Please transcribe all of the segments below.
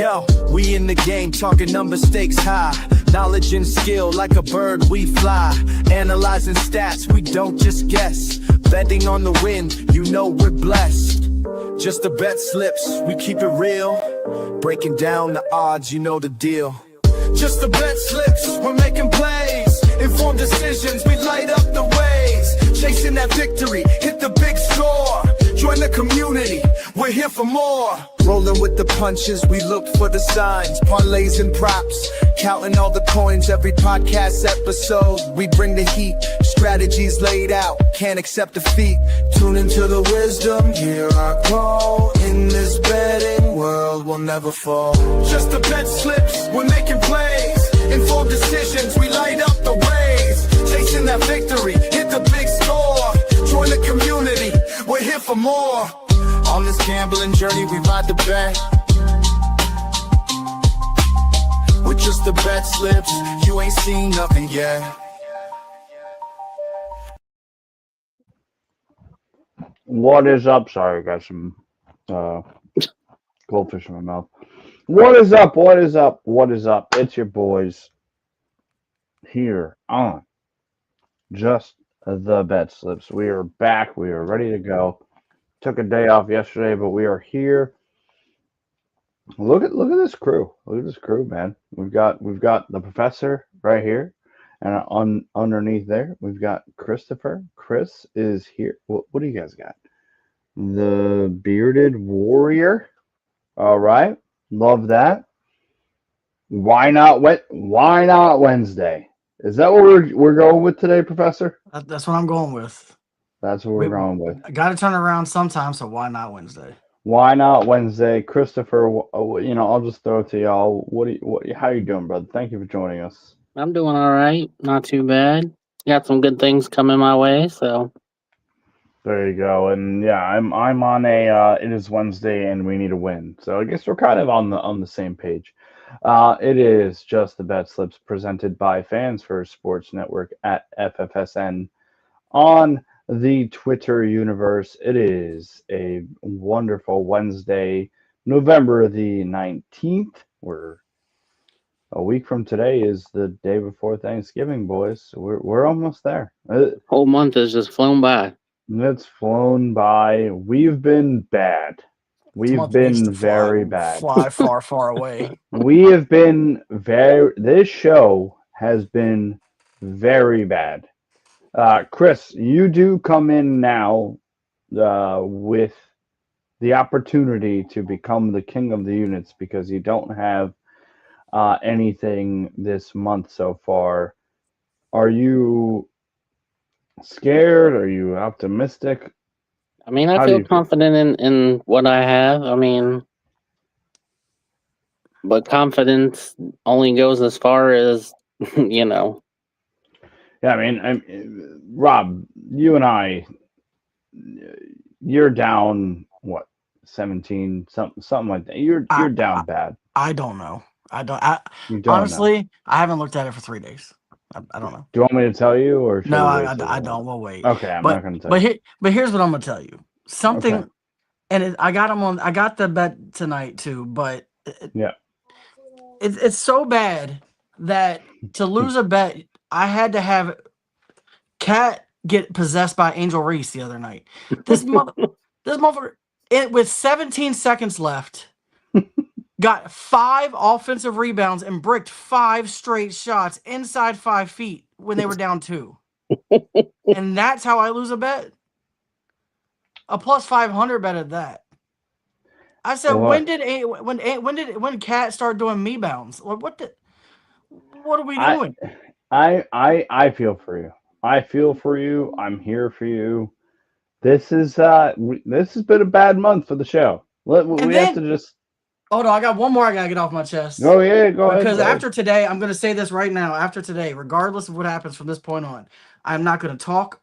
Yo, we in the game talking number stakes high. Knowledge and skill like a bird we fly. Analyzing stats, we don't just guess. Betting on the win, you know we're blessed. Just the bet slips, we keep it real. Breaking down the odds, you know the deal. Just the bet slips, we're making plays. Informed decisions, we light up the ways. Chasing that victory, hit the big score. Join the community, we're here for more. Rolling with the punches, we look for the signs. Parlays and props, counting all the coins every podcast episode. We bring the heat, strategies laid out, can't accept defeat. Tune into the wisdom, hear our call. In this betting world, we'll never fall. Just the bet slips, we're making plays. Informed decisions, we light up the ways. Chasing that victory, hit the big score. Join the community, we're here for more. On this gambling journey, we ride the bet. With just the bet slips, you ain't seen nothing yet. What is up? Sorry, I got some goldfish in my mouth. What is up? What is up? What is up? It's your boys here on Just the Bet Slips. We are back. We are ready to go. Took a day off yesterday, but we are here. Look at this crew. Look at this crew, man. We've got the professor right here, and underneath there we've got Christopher. Chris is here. What do you guys got? The bearded warrior. All right, love that. Why not Wednesday? Is that what we're going with today, Professor? That's what I'm going with. That's what we're going with. I got to turn around sometime, so why not Wednesday? Why not Wednesday, Christopher? I'll just throw it to y'all. How you doing, brother? Thank you for joining us. I'm doing all right, not too bad. Got some good things coming my way, so there you go. And yeah, I'm on a. It is Wednesday, and we need a win. So I guess we're kind of on the same page. It is just the Bet Slips presented by Fans First Sports Network at FFSN on the Twitter universe. It is a wonderful Wednesday, November the 19th. We're a week from today is the day before Thanksgiving, boys. So we're almost there. Whole month has just flown by. It's flown by. We've been bad. We've been very bad. Fly far, far away. We have been this show has been very bad. Chris, you do come in now with the opportunity to become the king of the units because you don't have anything this month so far. Are you scared? Are you optimistic? I mean, I feel confident in what I have. I mean, but confidence only goes as far as, Yeah, I mean, Rob, you and I, you're down, what, 17, something like that. You're down bad. I don't know. You don't honestly, know. I haven't looked at it for 3 days. I don't know. Do you want me to tell you, or no? I don't. We'll wait. Okay, I'm not going to tell you. But here's what I'm going to tell you. Something, Okay. and I got them on. I got the bet tonight too. But yeah, it's so bad that to lose a bet, I had to have Cat get possessed by Angel Reese the other night. This motherfucker, with 17 seconds left, got 5 offensive rebounds and bricked 5 straight shots inside 5 feet when they were down 2. And that's how I lose a bet. A plus 500 bet at that. I said, when did Cat start doing me bounds? What are we doing? I feel for you. I feel for you. I'm here for you. This has been a bad month for the show. We have to just. Hold on, I got one more I gotta get off my chest. Oh yeah, go ahead. Because after today, I'm gonna say this right now. After today, regardless of what happens from this point on, I'm not gonna talk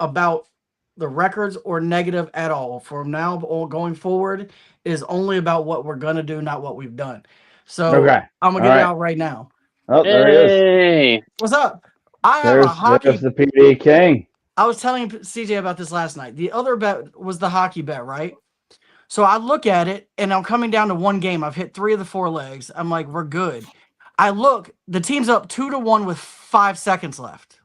about the records or negative at all. From now going forward, it is only about what we're gonna do, not what we've done. So okay. I'm gonna get it out right now. Oh, there he is. What's up? I have a hockey. There's the PD King. I was telling CJ about this last night. The other bet was the hockey bet, right? So I look at it, and I'm coming down to one game. I've hit 3 of the 4 legs. I'm like, we're good. I look, the team's up 2-1 with 5 seconds left.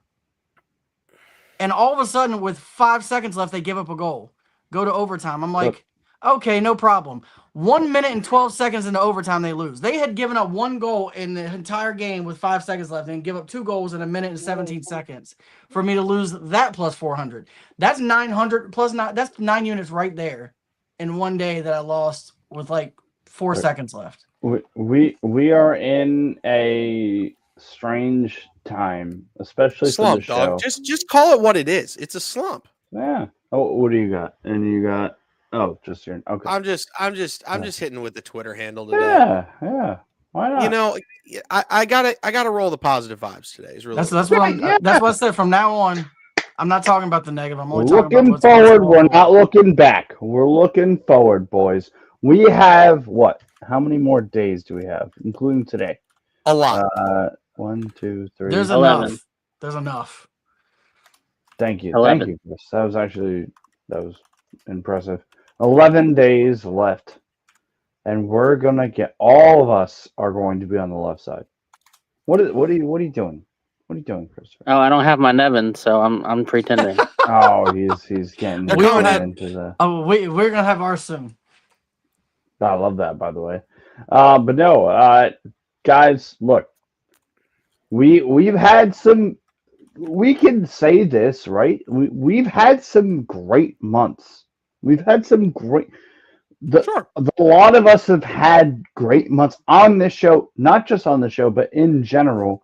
And all of a sudden, with 5 seconds left, they give up a goal. Go to overtime. I'm like, okay, no problem. 1 minute and 12 seconds into overtime, they lose. They had given up 1 goal in the entire game with 5 seconds left and give up 2 goals in a minute and 17 seconds for me to lose that plus 400. That's 900 plus 9. That's 9 units right there in one day that I lost with like 4 seconds left. We are in a strange time, especially Slump, for the show. dog. Just call it what it is. It's a slump. Yeah. Oh, what do you got? And you got just your okay. I'm just hitting with the Twitter handle today. Yeah. Why not? You know, I gotta roll the positive vibes today. Is really That's what I said. From now on, I'm not talking about the negative. I'm only talking looking about what's forward. We're not looking back. We're looking forward, boys. We have what? How many more days do we have, including today? a lot. 1, 2, 3. There's 11. enough. There's enough. Thank you. 11. Thank you, Chris. That was impressive. 11 days left. And we're gonna get all of us are going to be on the left side. What are you doing? What are you doing, Christopher? Oh, I don't have my Nevin, so I'm pretending. Oh, he's getting They're coming in. into the We're gonna have ours soon. I love that, by the way. But no, guys, look. We've had some we can say this, right? We've had some great months. We've had some great Sure. a lot of us have had great months on this show, not just on the show, but in general.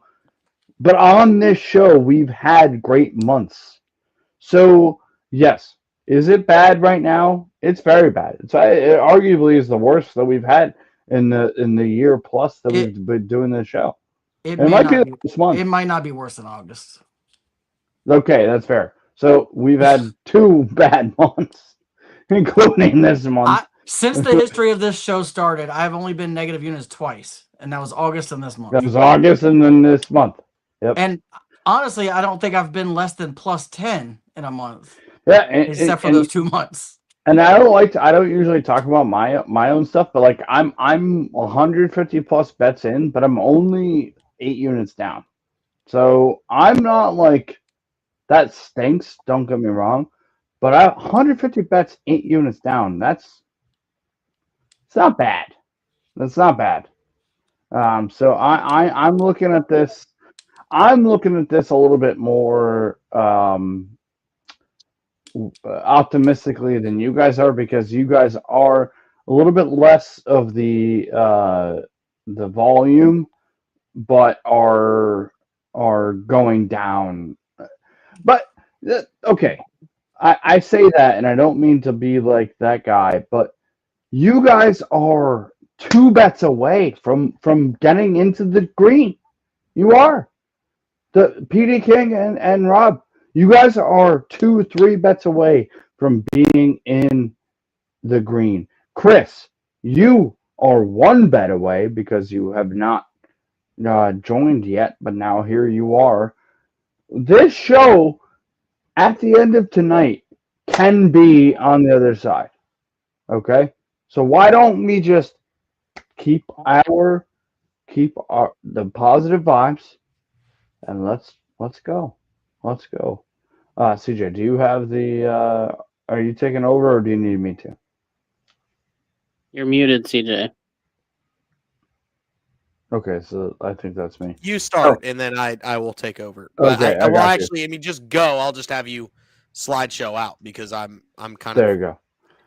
But on this show, we've had great months. So, yes, is it bad right now? It's very bad. It arguably is the worst that we've had in the year plus that we've been doing this show. It might be this month. It might not be worse than August. Okay, that's fair. So we've had 2 bad months, including this month. Since the history of this show started, I've only been negative units twice, and that was August and this month. That was August and then this month. Yep. And honestly, I don't think I've been less than plus 10 in a month. Yeah, except for those 2 months. And I don't usually talk about my own stuff, but like I'm 150 plus bets in, but I'm only 8 units down. So I'm not like that stinks, don't get me wrong. But 150 bets, 8 units down. It's not bad. That's not bad. So I'm looking at this. I'm looking at this a little bit more optimistically than you guys are, because you guys are a little bit less of the volume, but are going down. But okay, I say that, and I don't mean to be like that guy, but you guys are 2 bets away from getting into the green. You are. The PD King and Rob, you guys are 2-3 bets away from being in the green. Chris, you are 1 bet away because you have not joined yet, but now here you are. This show, at the end of tonight, can be on the other side. Okay? So why don't we just keep the positive vibes, and let's go. Let's go. CJ, do you have the are you taking over, or do you need me to? You're muted, CJ. Okay, so I think that's me. You start, and then I will take over. Okay, I well, got you. actually, I mean, just go. I'll just have you slideshow out because I'm kind There of you go.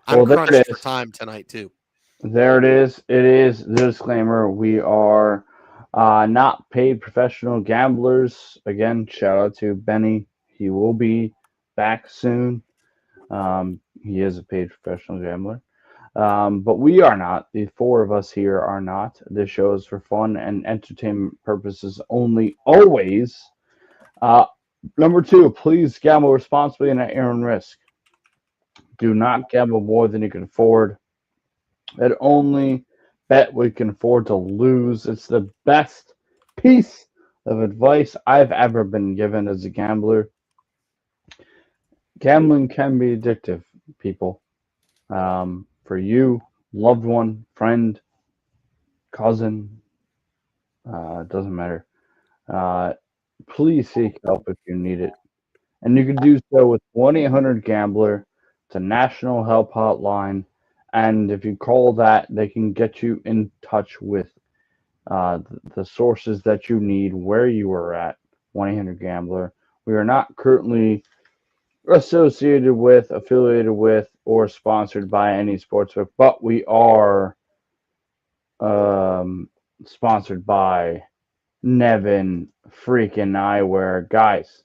I'm Well, there crunched it for is. time tonight too. There it is. It is the disclaimer. We are not paid professional gamblers. Again, shout out to Benny. He will be back soon. He is a paid professional gambler. But we are not. The 4 of us here are not. This show is for fun and entertainment purposes only, always. Number 2, please gamble responsibly and at your own risk. Do not gamble more than you can afford. And only bet we can afford to lose. It's the best piece of advice I've ever been given as a gambler. Gambling can be addictive, people. For for you, loved one, friend, cousin, it doesn't matter. Uh, please seek help if you need it. And you can do so with 1-800-GAMBLER. It's a national help hotline. And if you call that, they can get you in touch with the sources that you need, where you are at. 1-800-GAMBLER. We are not currently associated with, affiliated with, or sponsored by any sportsbook, but we are sponsored by Nevin freaking Eyewear. Guys,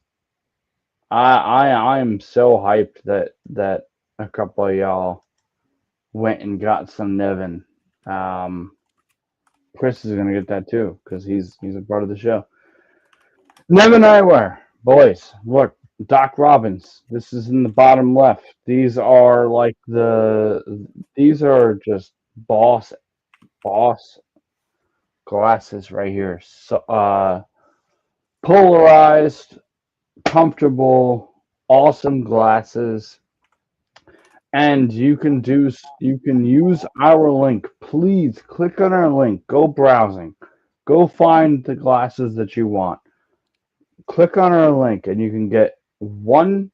I'm so hyped that a couple of y'all went and got some Nevin. Chris is gonna get that too because he's a part of the show. Nevin Eyewear, boys, look, Doc Robbins. This is in the bottom left. These are these are just boss glasses right here. So polarized, comfortable, awesome glasses. And you can use our link. Please click on our link. Go browsing. Go find the glasses that you want. Click on our link and you can get one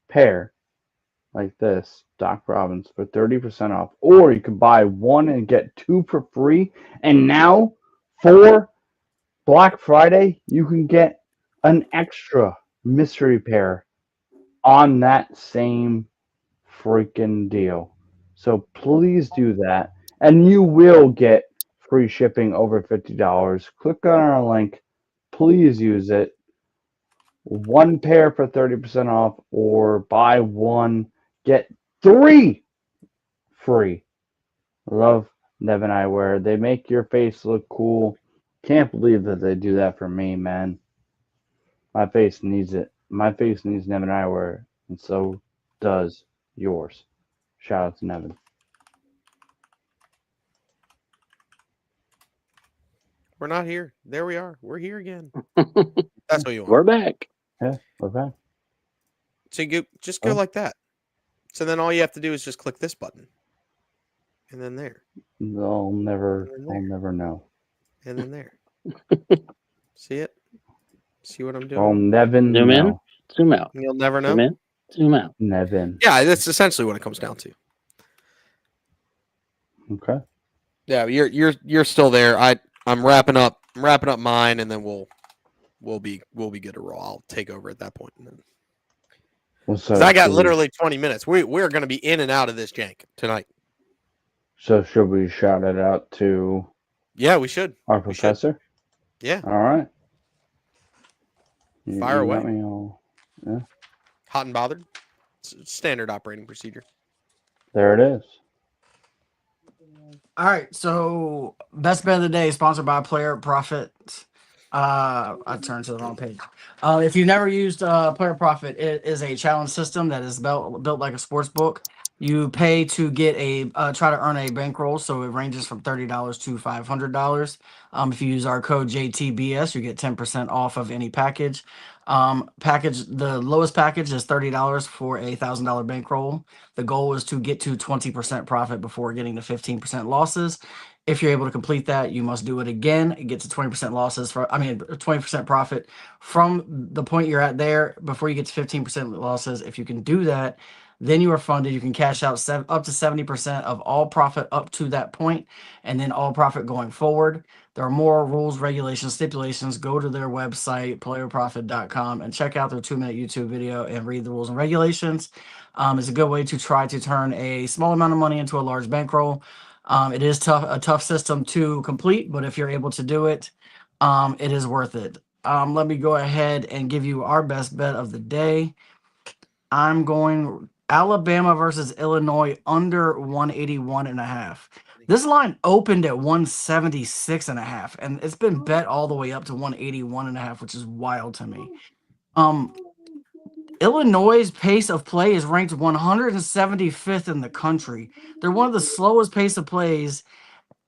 pair like this, Doc Robbins, for 30% off. Or you can buy one and get two for free. And now for Black Friday, you can get an extra mystery pair on that same freaking deal. So please do that. And you will get free shipping over $50. Click on our link. Please use it. One pair for 30% off, or buy one, get three free. Love Nevin Eyewear. They make your face look cool. Can't believe that they do that for me, man. My face needs it. My face needs Nevin Eyewear, and so does yours. Shout out to Nevin. We're not here. There we are. We're here again. That's what you want. We're back. Yeah, okay. So you just go like that. So then all you have to do is just click this button. And then there. They'll never know. And then there. See it? See what I'm doing? Oh, Nevin. Zoom in, no. zoom out. You'll never know. Zoom in, zoom out. Nevin. Yeah, that's essentially what it comes down to. Okay. Yeah, you're still there. I'm wrapping up mine, and then we'll be good to roll. I'll take over at that point. Well, so I got literally 20 minutes. We're going to be in and out of this jank tonight. So should we shout it out to? Yeah, we should. Our professor. Yeah. All right. Fire away. Got me all, yeah. Hot and bothered. It's standard operating procedure. There it is. All right, so best bet of the day sponsored by Player Profit. I turned to the wrong page. If you've never used Player Profit, it is a challenge system that is built like a sports book. You pay to get try to earn a bankroll, so it ranges from $30 to $500. If you use our code JTBS, you get 10% off of any package. The lowest package is $30 for a $1,000 bankroll. The goal is to get to 20% profit before getting to 15% losses. If you're able to complete that, you must do it again. Get to 20% losses 20% profit from the point you're at there before you get to 15% losses. If you can do that, then you are funded. You can cash out up to 70% of all profit up to that point, and then all profit going forward. There are more rules, regulations, stipulations. Go to their website, playerprofit.com, and check out their 2-minute YouTube video and read the rules and regulations. It's a good way to try to turn a small amount of money into a large bankroll. It is a tough system to complete, but if you're able to do it, it is worth it. Let me go ahead and give you our best bet of the day. I'm going Alabama versus Illinois under 181.5. This line opened at 176.5, and it's been bet all the way up to 181.5, which is wild to me. Illinois' pace of play is ranked 175th in the country. They're one of the slowest pace of plays,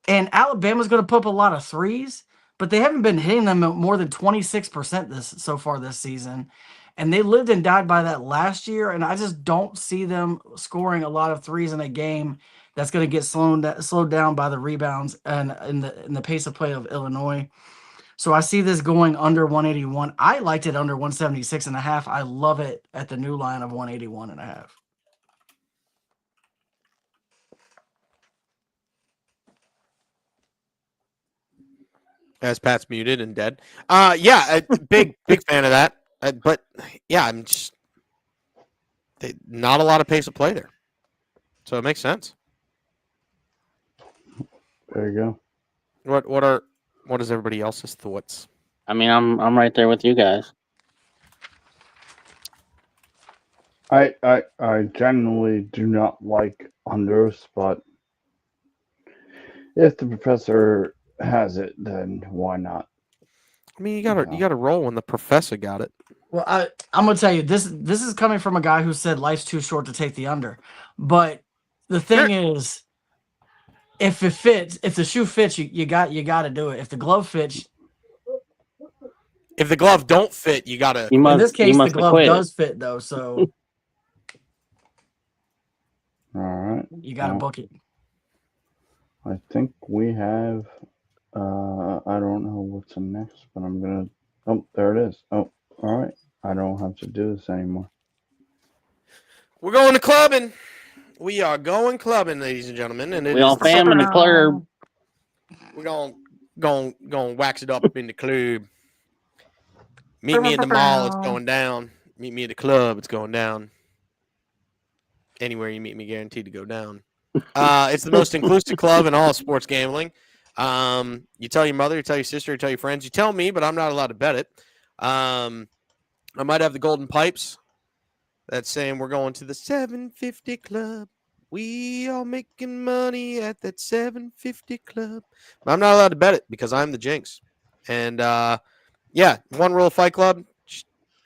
and Alabama's going to put up a lot of threes, but they haven't been hitting them at more than 26% so far this season. and they lived and died by that last year. And I just don't see them scoring a lot of threes in a game that's going to get slowed down by the rebounds and in the pace of play of Illinois. So I see this going under 181. I liked it under 176.5. I love it at the new line of 181.5. As Pat's muted and dead. Yeah, big fan of that. But yeah, I'm just not a lot of pace of play there, so it makes sense. There you go. What is everybody else's thoughts? I mean, I'm right there with you guys. I generally do not like unders, but if the professor has it, then why not? I mean, you gotta roll when the professor got it. Well, I'm gonna tell you this is coming from a guy who said life's too short to take the under. But the thing is, if it fits, if the shoe fits, you got to do it. If the glove fits, if the glove don't fit, you gotta. In this case, the glove does fit though, so all right, you got to book it. I think we have. I don't know what's next, but I'm gonna. Oh, there it is. Oh, all right. I don't have to do this anymore. We're going to clubbing. We are going clubbing, ladies and gentlemen, and we all fam in the club. We're going wax it up in the club. Meet me in the mall. It's going down. Meet me at the club. It's going down. Anywhere you meet me, guaranteed to go down. It's the most inclusive club in all of sports gambling. You tell your mother, you tell your sister, you tell your friends, you tell me, but I'm not allowed to bet it. I might have the golden pipes that's saying we're going to the 750 club. We are making money at that 750 club. But I'm not allowed to bet it because I'm the jinx. And yeah, one rule of Fight Club.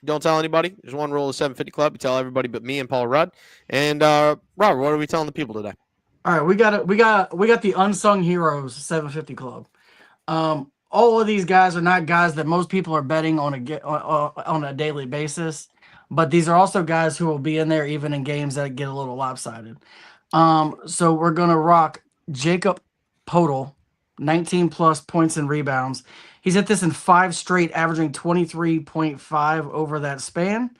Don't tell anybody. There's one rule of 750 Club. You tell everybody but me and Paul Rudd. And Robert, what are we telling the people today? All right, we got the unsung heroes 750 Club. All of these guys are not guys that most people are betting on a daily basis, but these are also guys who will be in there even in games that get a little lopsided. So we're gonna rock Jacob Podol, 19 plus points and rebounds. He's hit this in 5 straight, averaging 23.5 over that span.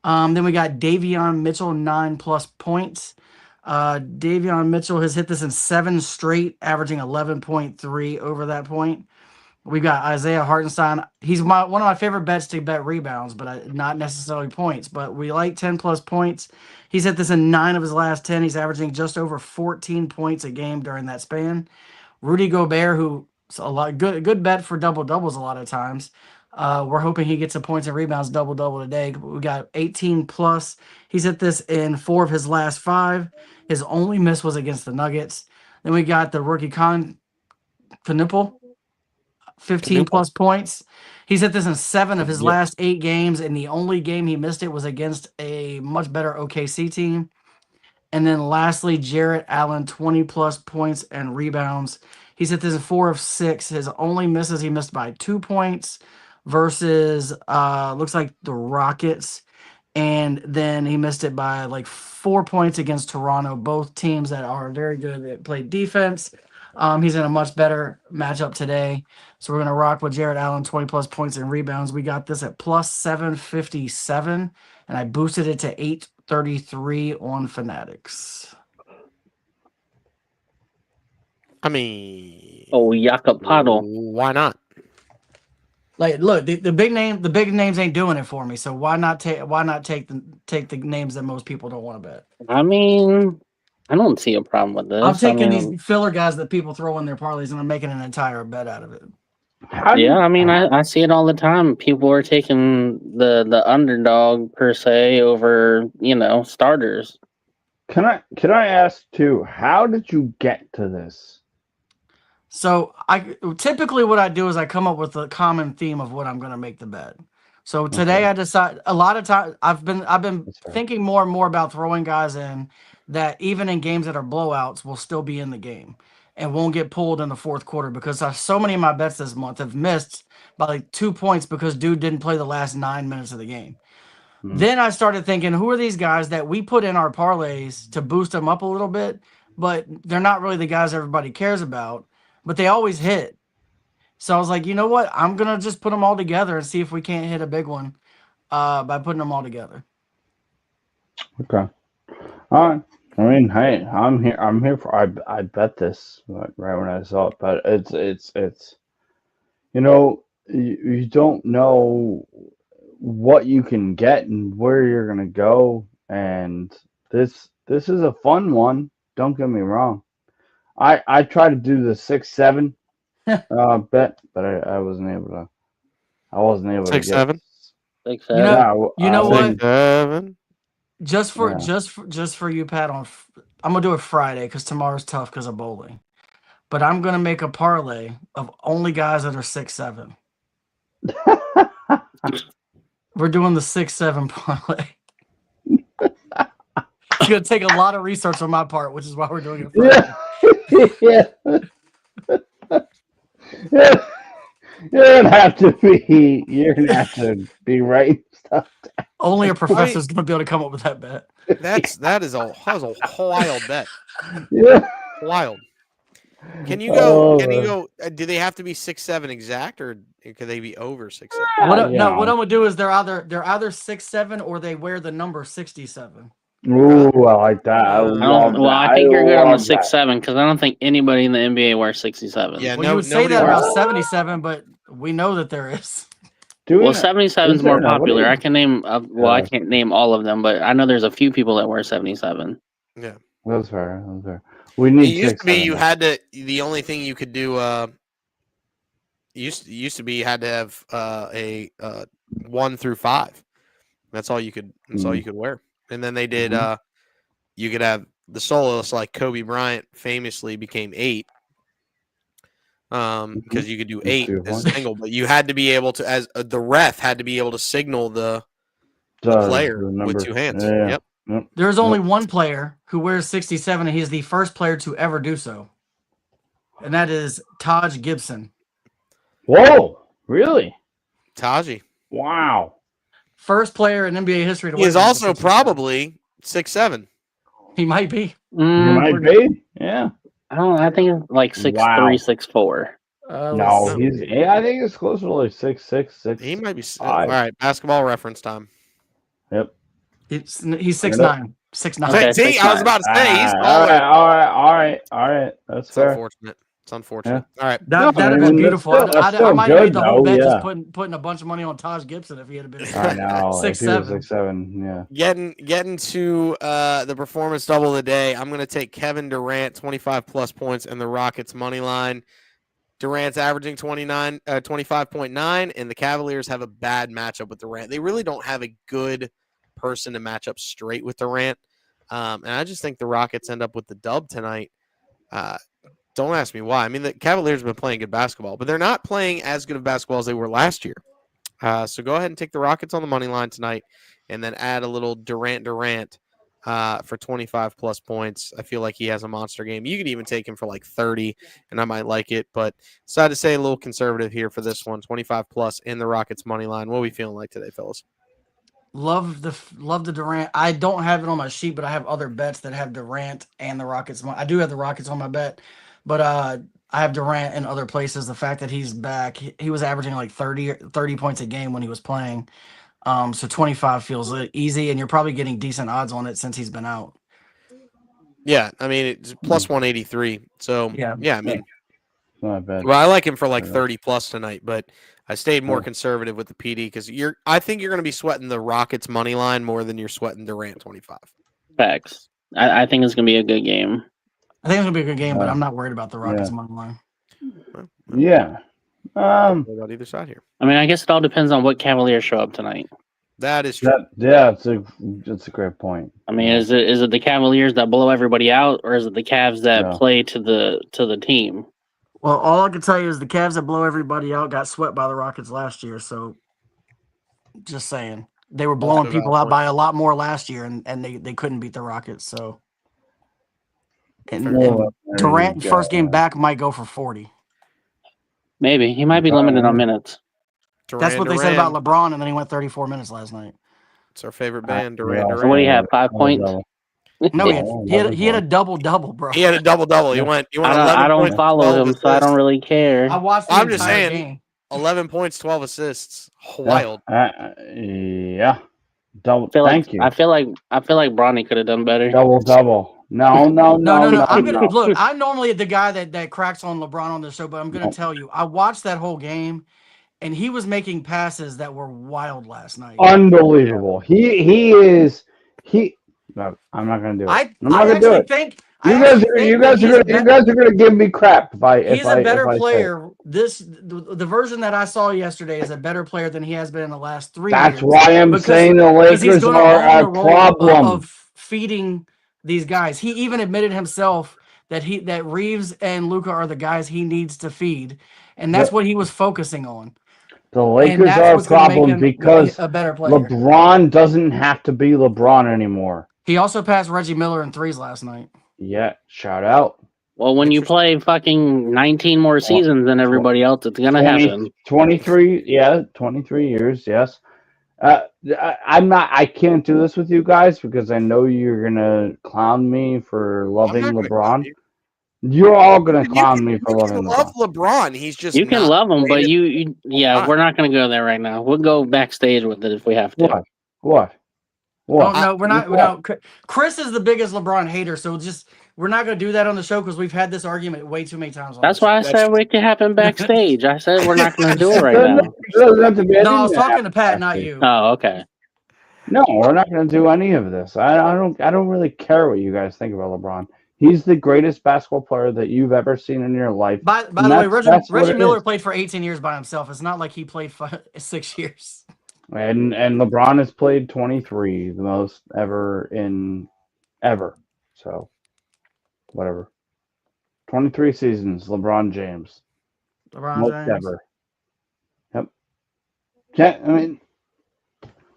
Then we got Davion Mitchell, 9 plus points. Davion Mitchell has hit this in 7 straight, averaging 11.3 over that point. We've got Isaiah Hartenstein. He's one of my favorite bets to bet rebounds, but not necessarily points. But we like 10 plus points. He's hit this in 9 of his last 10. He's averaging just over 14 points a game during that span. Rudy Gobert, who's a lot good bet for double doubles a lot of times. We're hoping he gets some points and rebounds double today. We got 18 plus. He's hit this in 4 of his last 5. His only miss was against the Nuggets. Then we got the rookie Knipple, 15 plus points. He's hit this in 7 of his last 8 games, and the only game he missed it was against a much better OKC team. And then lastly, Jarrett Allen, 20 plus points and rebounds. He's hit this in 4 of 6. His only misses, he missed by 2 points versus looks like the Rockets. And then he missed it by like 4 points against Toronto, both teams that are very good at play defense. He's in a much better matchup today. So we're going to rock with Jarrett Allen, 20 plus points and rebounds. We got this at plus 757, and I boosted it to 833 on Fanatics. I mean, Jakob Podol. Why not? Like, look, the big names ain't doing it for me. So why not take the names that most people don't want to bet? I mean, I don't see a problem with this. I'm taking these filler guys that people throw in their parlays, and I'm making an entire bet out of it. I see it all the time. People are taking the underdog per se over, starters. Can I ask too? How did you get to this? So typically what I do is I come up with a common theme of what I'm going to make the bet. So today I decide a lot of times I've been thinking more and more about throwing guys in that even in games that are blowouts will still be in the game and won't get pulled in the fourth quarter because so many of my bets this month have missed by like 2 points because dude didn't play the last 9 minutes of the game. Then I started thinking, who are these guys that we put in our parlays to boost them up a little bit, but they're not really the guys everybody cares about, but they always hit. So I was like, you know what? I'm going to just put them all together and see if we can't hit a big one by putting them all together. Okay. All right. I mean, hey, I'm here. I'm here for. I bet this right when I saw it, but it's. You don't know what you can get and where you're gonna go, and this is a fun one. Don't get me wrong. I tried to do the 6-7 bet, but I wasn't able to. I wasn't able to 6-7? Like You that. know, Yeah, you know what? 6-7. Just for Yeah. just for you, Pat. I'm gonna do it Friday because tomorrow's tough because of bowling. But I'm gonna make a parlay of only guys that are 6'7". We're doing the 6'7" parlay. It's gonna take a lot of research on my part, which is why we're doing it Friday. Yeah. You're gonna have to be. You're gonna have to be writing stuff. Only a professor's gonna be able to come up with that bet. That was a wild bet. Yeah. Wild. Can you go? Oh, Can you man. go? Do they have to be 6'7" exact, or could they be over 6'7"? What I'm Yeah. gonna do is they're either 6'7" or they wear the number 67. Ooh, I like that. I love that. I think you're good on the love that. 6'7" because I don't think anybody in the NBA wears 67. Yeah, Well, you would say nobody that wears- about 77, but we know that there is. Well, 77 is more popular. I I can name. I can't name all of them, but I know there's a few people that wear 77. Yeah. That's fair. That's fair. We It need used to be 6-7. you had to. The only thing you could do. Used to be you had to have a 1 through 5. That's all you could. That's all you could wear. And then they did. You could have the soloists like Kobe Bryant famously became 8. Because you could do 8 as a single, but you had to be able to, as the ref had to be able to signal the player with 2 hands. Yeah. Yep. There's only one player who wears 67, and he's the first player to ever do so. And that is Taj Gibson. Whoa! Really? Taji. Wow. First player in NBA history to He wear is the number also 67. probably 6'7". He might be. You might be. Yeah. I think it's like 6'3", Wow. 6'4". No, he's. Yeah, I think it's closer to like 6'6", 6. He might be. All right, basketball reference time. Yep. He's 6'9". 6'9". Okay, See, I was about to say he's All taller. right. That's It's fair. unfortunate. It's unfortunate. All right. That'd have I been mean, beautiful. that's I still might have made good, the whole though, bet yeah. just putting a bunch of money on Taj Gibson if he had been. I know. If he was 6'7". 6'7", yeah. Getting to the performance double of the day. I'm going to take Kevin Durant 25 plus points and the Rockets money line. Durant's averaging 25.9, and the Cavaliers have a bad matchup with Durant. They really don't have a good person to match up straight with Durant. And I just think the Rockets end up with the dub tonight. Don't ask me why. I mean, the Cavaliers have been playing good basketball, but they're not playing as good of basketball as they were last year. So go ahead and take the Rockets on the money line tonight, and then add a little Durant for 25 plus points. I feel like he has a monster game. You could even take him for like 30, and I might like it. But decided to stay a little conservative here for this one. 25 plus in the Rockets money line. What are we feeling like today, fellas? Love the Durant. I don't have it on my sheet, but I have other bets that have Durant and the Rockets. I do have the Rockets on my bet, but I have Durant in other places. The fact that he's back, he was averaging like 30 points a game when he was playing. So 25 feels easy, and you're probably getting decent odds on it since he's been out. Yeah, I mean, it's plus 183. So, yeah I mean, not bad. Well, I like him for like 30 plus tonight, but I stayed more conservative with the PD because I think you're going to be sweating the Rockets money line more than you're sweating Durant 25. Facts. I think it's going to be a good game. I think it's gonna be a good game, but I'm not worried about the Rockets money line. Yeah. What about either side here? I mean, I guess it all depends on what Cavaliers show up tonight. That is true. That's a great point. I mean, is it the Cavaliers that blow everybody out, or is it the Cavs that play to the team? Well, all I can tell you is the Cavs that blow everybody out got swept by the Rockets last year. So, just saying, they were blowing people out by a lot more last year, and they couldn't beat the Rockets. So, and Durant first game back might go for 40. Maybe he might be limited on minutes. That's what they said about LeBron, and then he went 34 minutes last night. It's our favorite band, Yeah, Duran so So what do you Duran. have? 5 points? No, Oh, he had a double, bro. He had a double. He Yeah. went I 11 don't points, follow 12 him, so I don't assists. really care. I watched the I'm just entire saying, game. 11 points, 12 assists. Wild. Yeah. Double. I Thank you. feel like Bronny could have done better. Double. No. No. I'm gonna look. I'm normally the guy that cracks on LeBron on the show, but I'm gonna No. tell you, I watched that whole game, and he was making passes that were wild last night. Unbelievable. He is. No, I'm not gonna do it. I'm not I gonna do actually it. think You guys are gonna give me crap he's a better if I say it. player. The version that I saw yesterday is a better player than he has been in the last 3 years. That's why I'm saying the because he's Lakers gonna are own the a role problem. of feeding these guys. He even admitted himself that Reeves and Luka are the guys he needs to feed, and that's what he was focusing on. The And Lakers that's are a what's going to make problem him because a better player. LeBron doesn't have to be LeBron anymore. He also passed Reggie Miller in threes last night. Yeah, shout out. Well, when you play fucking 19 more seasons than everybody else, it's gonna happen. 23 years, yes. I can't do this with you guys because I know you're gonna clown me for loving LeBron. You're all gonna clown me for loving LeBron. Love LeBron. He's just You can not love him, but rated. we're not gonna go there right now. We'll go backstage with it if we have to. What? Oh, no, we're not. No, Chris is the biggest LeBron hater, so we're not going to do that on the show because we've had this argument way too many times. That's why I said it could happen backstage. I said we're not going to do it right now. No, I was talking to Pat, not you. Oh, okay. No, we're not going to do any of this. I don't really care what you guys think about LeBron. He's the greatest basketball player that you've ever seen in your life. By the way, Reggie Miller played for 18 years by himself. It's not like he played 6 years. And LeBron has played 23, the most ever. So, whatever. 23 seasons, LeBron James. Most ever. Yep. I mean,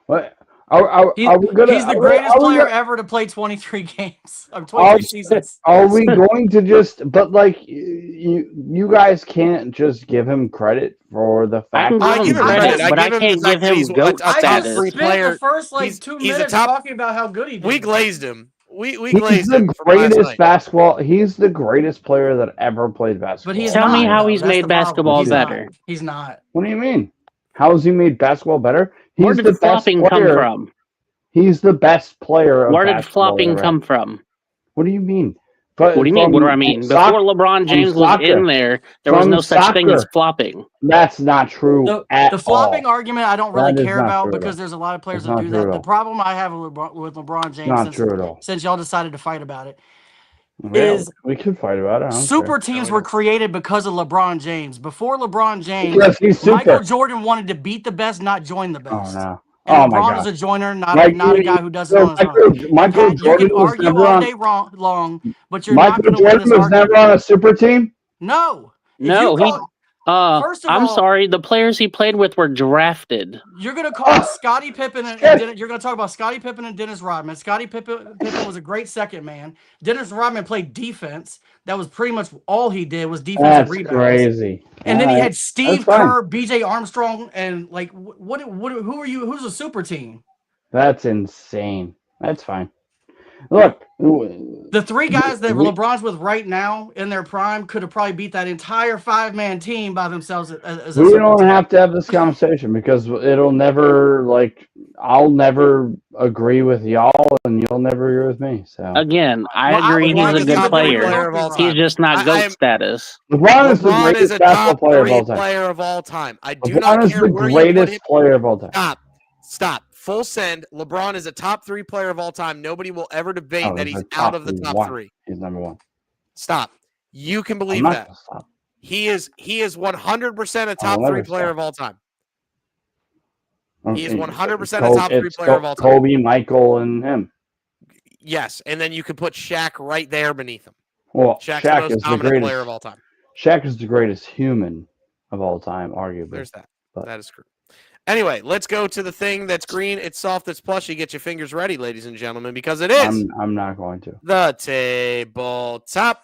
what? Are we gonna? He's the greatest player ever to play 23 games or 23 seasons. Are we going to just? But like, you guys can't just give him credit for the fact. I can give him credit, but I can't give him GOAT status. I just spent the first 2 minutes talking about how good he did. We glazed him. We He's glazed him. the greatest basketball. He's the greatest player that ever played basketball. But he's Tell not, me how though. he's That's made the problem. basketball better. He's not. What do you mean? How has he made basketball better? Where did flopping come from? He's the best player of Where did basketball flopping ever. come from? What do you mean? What do you mean? What do I mean? Before LeBron James was in there was no such thing as flopping. That's not true. The flopping argument I don't really care about true, because there's a lot of players That's that do not true that. at The all. problem I have with LeBron James Not true at all. since y'all decided to fight about it Yeah, is we could fight about it. I don't super care. teams were created because of LeBron James. Before LeBron James, Because he's super. Michael Jordan wanted to beat the best, not join the Oh best. no! And Oh my LeBron God! is a joiner, not a guy who does it on his own. Michael You Jordan can was argue never all on. day long, but you're not Michael going to win Jordan this was never argument. on a super team. No. No, First of I'm all, sorry. The players he played with were drafted. You're going to call Scottie Pippen and you're going to talk about Scottie Pippen and Dennis Rodman. Scottie Pippen was a great second man. Dennis Rodman played defense. That was pretty much all he did was defense and rebounds. That's crazy. And then he had Steve Kerr, B.J. Armstrong, and like who are you? Who's a super team? That's insane. That's fine. Look, the 3 guys that LeBron's with right now in their prime could have probably beat that entire 5-man team by themselves. We don't have to have this conversation because it'll never I'll never agree with y'all and you'll never agree with me. So again, I agree he's a good player. He's just not GOAT status. LeBron is the greatest basketball player of all time. I do LeBron not is care the where greatest you put him. player of all time. Stop. Full send. LeBron is a top 3 player of all time. Nobody will ever debate that he's out of the top 3. He's number 1. Stop. You can believe that. He is 100% a top 3 player of all time. He is 100% a top 3 player of all time. Kobe, Michael, and him. Yes, and then you can put Shaq right there beneath him. Well, Shaq's Shaq the is most the greatest player of all time. Shaq is the greatest human of all time, arguably. There's that. That is true. Anyway, let's go to the thing that's green, it's soft, it's plushy. Get your fingers ready, ladies and gentlemen, because it is. I'm not going to. The tabletop.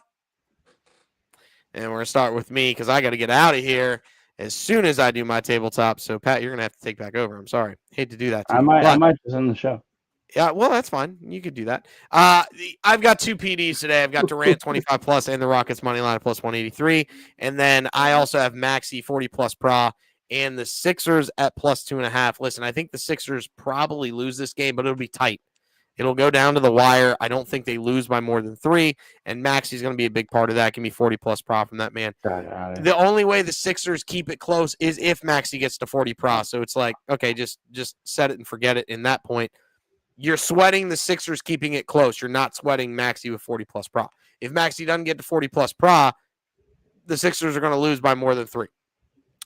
And we're going to start with me because I got to get out of here. as soon as I do my tabletop. So Pat, you're gonna have to take back over. I'm sorry, hate to do that to I you, might but just end the show. yeah, well, that's fine. You could do that. I've got 2 PDs today. I've got Durant 25 plus and the Rockets money line plus 183, and then I also have Maxey 40 plus pra and the Sixers at plus 2.5. Listen, I think the Sixers probably lose this game, but it'll be tight. It'll go down to the wire. I don't think they lose by more than 3, and Maxey's going to be a big part of that. Give me 40 plus pra from that man. The only way the Sixers keep it close is if Maxey gets to 40 pra. So it's like, okay, just set it and forget it. In that point, you're sweating the Sixers keeping it close. You're not sweating Maxey with 40 plus pra. If Maxey doesn't get to 40 plus pra, the Sixers are going to lose by more than 3,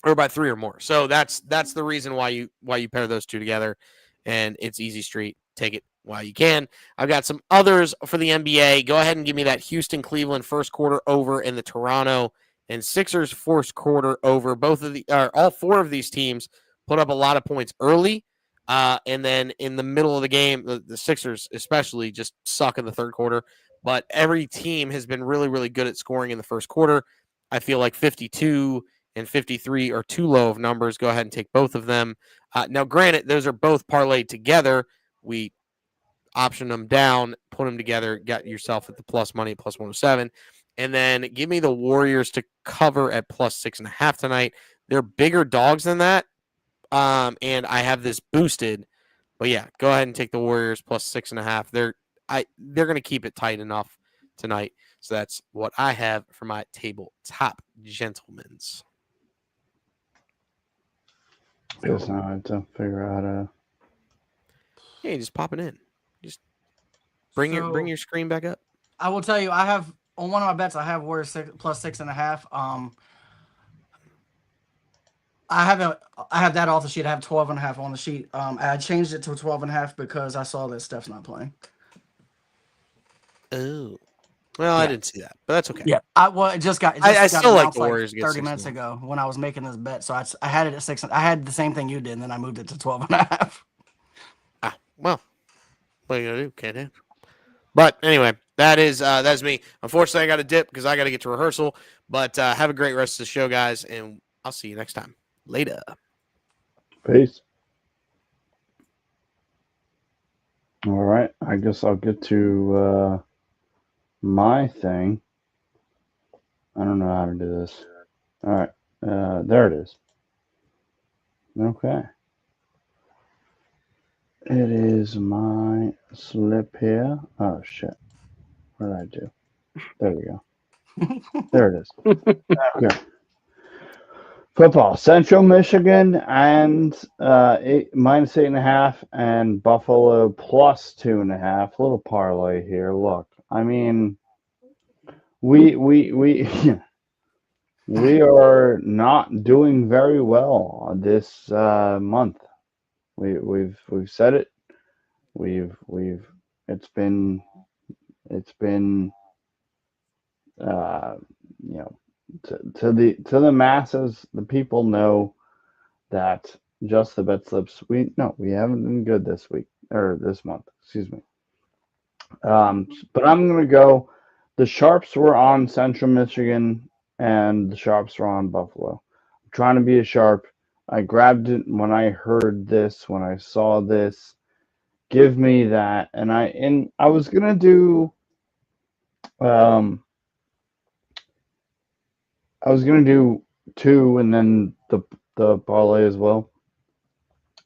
or by 3 or more. So that's the reason why you pair those two together, and it's easy street. Take it while you can. I've got some others for the NBA. Go ahead and give me that Houston-Cleveland first quarter over and the Toronto and Sixers first quarter over. All 4 of these teams put up a lot of points early. And then in the middle of the game, the Sixers especially just suck in the third quarter. But every team has been really, really good at scoring in the first quarter. I feel like 52 and 53 are too low of numbers. Go ahead and take both of them. Now, granted, those are both parlayed together. We option them down, put them together, got yourself at the plus money at plus 107. And then give me the Warriors to cover at plus 6.5 tonight. They're bigger dogs than that. And I have this boosted, but yeah, go ahead and take the Warriors plus 6.5. They're going to keep it tight enough tonight. So that's what I have for my tabletop, gentlemen's. Guess now I have to figure out Yeah, just pop it in. Just bring your screen back up. I will tell you, I have on one of my bets. I have Warriors plus 6.5. I have that off the sheet. I have 12.5 on the sheet. I changed it to 12.5 because I saw that Steph's not playing. Oh, well, yeah. I didn't see that, but that's okay. Yeah, it just got. I still like the Warriors. 30 minutes ago when I was making this bet, so I had it at 6. I had the same thing you did, and then I moved it to 12.5. Well, what are you gonna do? Can't handle. But anyway, that's me. Unfortunately, I got to dip because I got to get to rehearsal. But have a great rest of the show, guys, and I'll see you next time. Later. Peace. All right. I guess I'll get to my thing. I don't know how to do this. All right. There it is. Okay. It is my slip here. Oh, shit. What did I do? There we go. There it is. Okay. Football. Central Michigan and minus 8.5 and Buffalo plus 2.5. Little parlay here. Look, I mean, we we are not doing very well this month. We've said it. It's been you know, to the masses, the people know that just the BetSlips. We haven't been good this week or this month. Excuse me. But I'm gonna go. The Sharps were on Central Michigan, and the Sharps were on Buffalo. I'm trying to be a Sharp. I grabbed it when I heard this, when I saw this. Give me that, and I was gonna do. I was gonna do 2 and then the parlay as well.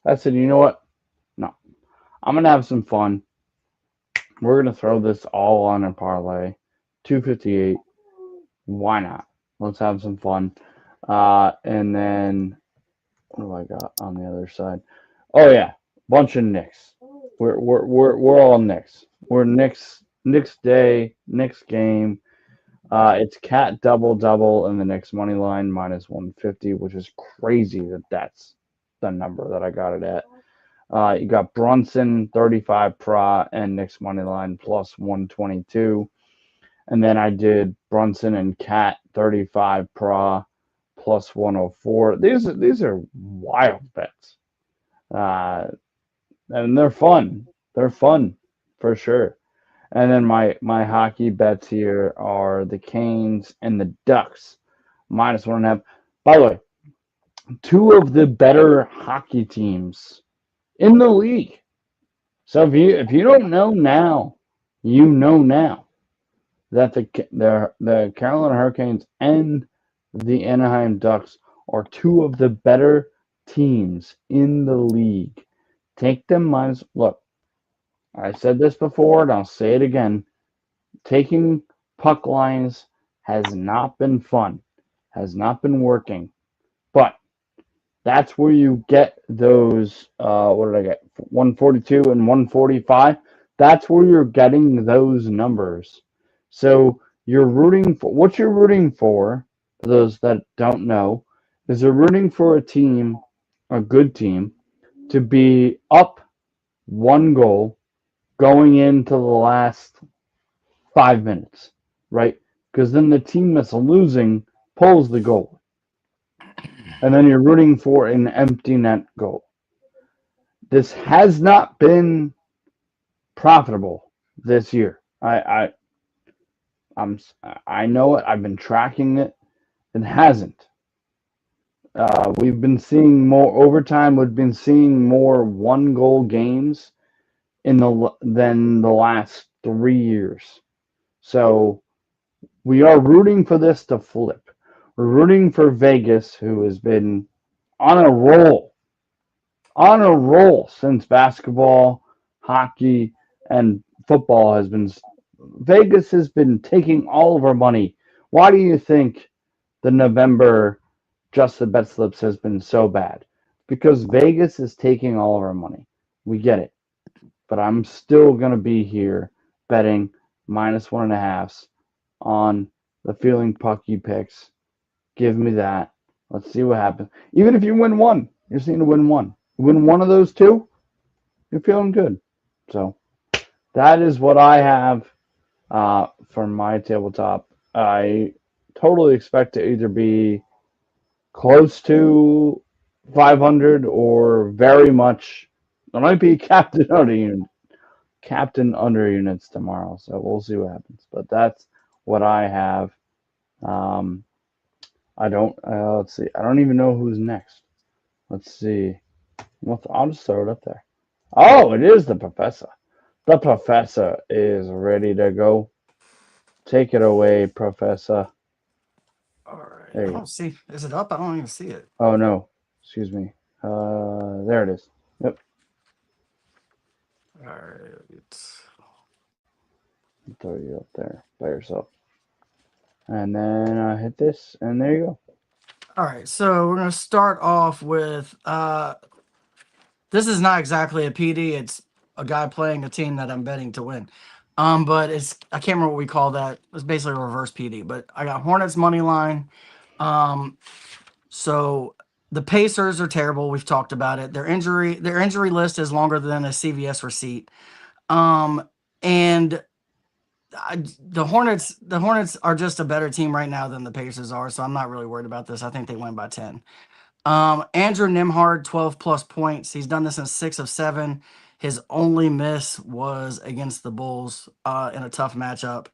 I said, you know what? No, I'm gonna have some fun. We're gonna throw this all on a parlay. 258. Why not? Let's have some fun. And then what do I got on the other side? Oh yeah, bunch of Knicks. We're all Knicks. We're Knicks day, Knicks game. It's Cat double in the Knicks money line minus 150, which is crazy that's the number that I got it at. You got Brunson 35 pra and Knicks money line plus 122, and then I did Brunson and Cat 35 pra plus 104. These are wild bets, and they're fun. They're fun for sure. And then my hockey bets here are the Canes and the Ducks, minus 1.5. By the way, two of the better hockey teams in the league. So if you don't know now, you know now that the Carolina Hurricanes and the Anaheim Ducks are two of the better teams in the league. Take them minus. Look, I said this before, and I'll say it again. Taking puck lines has not been fun, has not been working, but that's where you get those. What did I get? 142 and 145. That's where you're getting those numbers. So you're rooting for what you're rooting for those that don't know, is you're rooting for a team, a good team, to be up one goal going into the last 5 minutes, right? Because then the team that's losing pulls the goal, and then you're rooting for an empty net goal. This has not been profitable this year. I'm I know it. I've been tracking it. It hasn't. We've been seeing more overtime. We've been seeing more one goal games than the last 3 years. So we are rooting for this to flip. We're rooting for Vegas, who has been on a roll, since basketball, hockey, and football has been. Vegas has been taking all of our money. Why do you think the November Just the Bet Slips has been so bad? Because Vegas is taking all of our money. We get it. But I'm still going to be here betting minus 1.5s on the Feeling Pucky picks. Give me that. Let's see what happens. Even if you win one, you're seeing to win one. You win one of those two, you're feeling good. So that is what I have for my tabletop. I totally expect to either be close to 500 or very much. I might be captain under units tomorrow. So we'll see what happens. But that's what I have. Um, I don't. Let's see. I don't even know who's next. Let's see. Well, I'll just throw it up there. Oh, it is the professor. The professor is ready to go. Take it away, professor. All right. There I you go. don't see. Is it up? I don't even see it. Oh no, excuse me. There it is. Yep. All right. It's I'll throw you up there by yourself, and then hit this, and there you go. all right. So we're gonna start off with this is not exactly a PD. It's a guy playing a team that I'm betting to win. But I can't remember what we call that. It's basically a reverse PD. But I got Hornets money line. So the Pacers are terrible. We've talked about it. Their injury list is longer than a CVS receipt. And the Hornets are just a better team right now than the Pacers are. So I'm not really worried about this. I think they win by 10. Andrew Nimhard, 12 plus points. He's done this in 6 of 7. His only miss was against the Bulls in a tough matchup.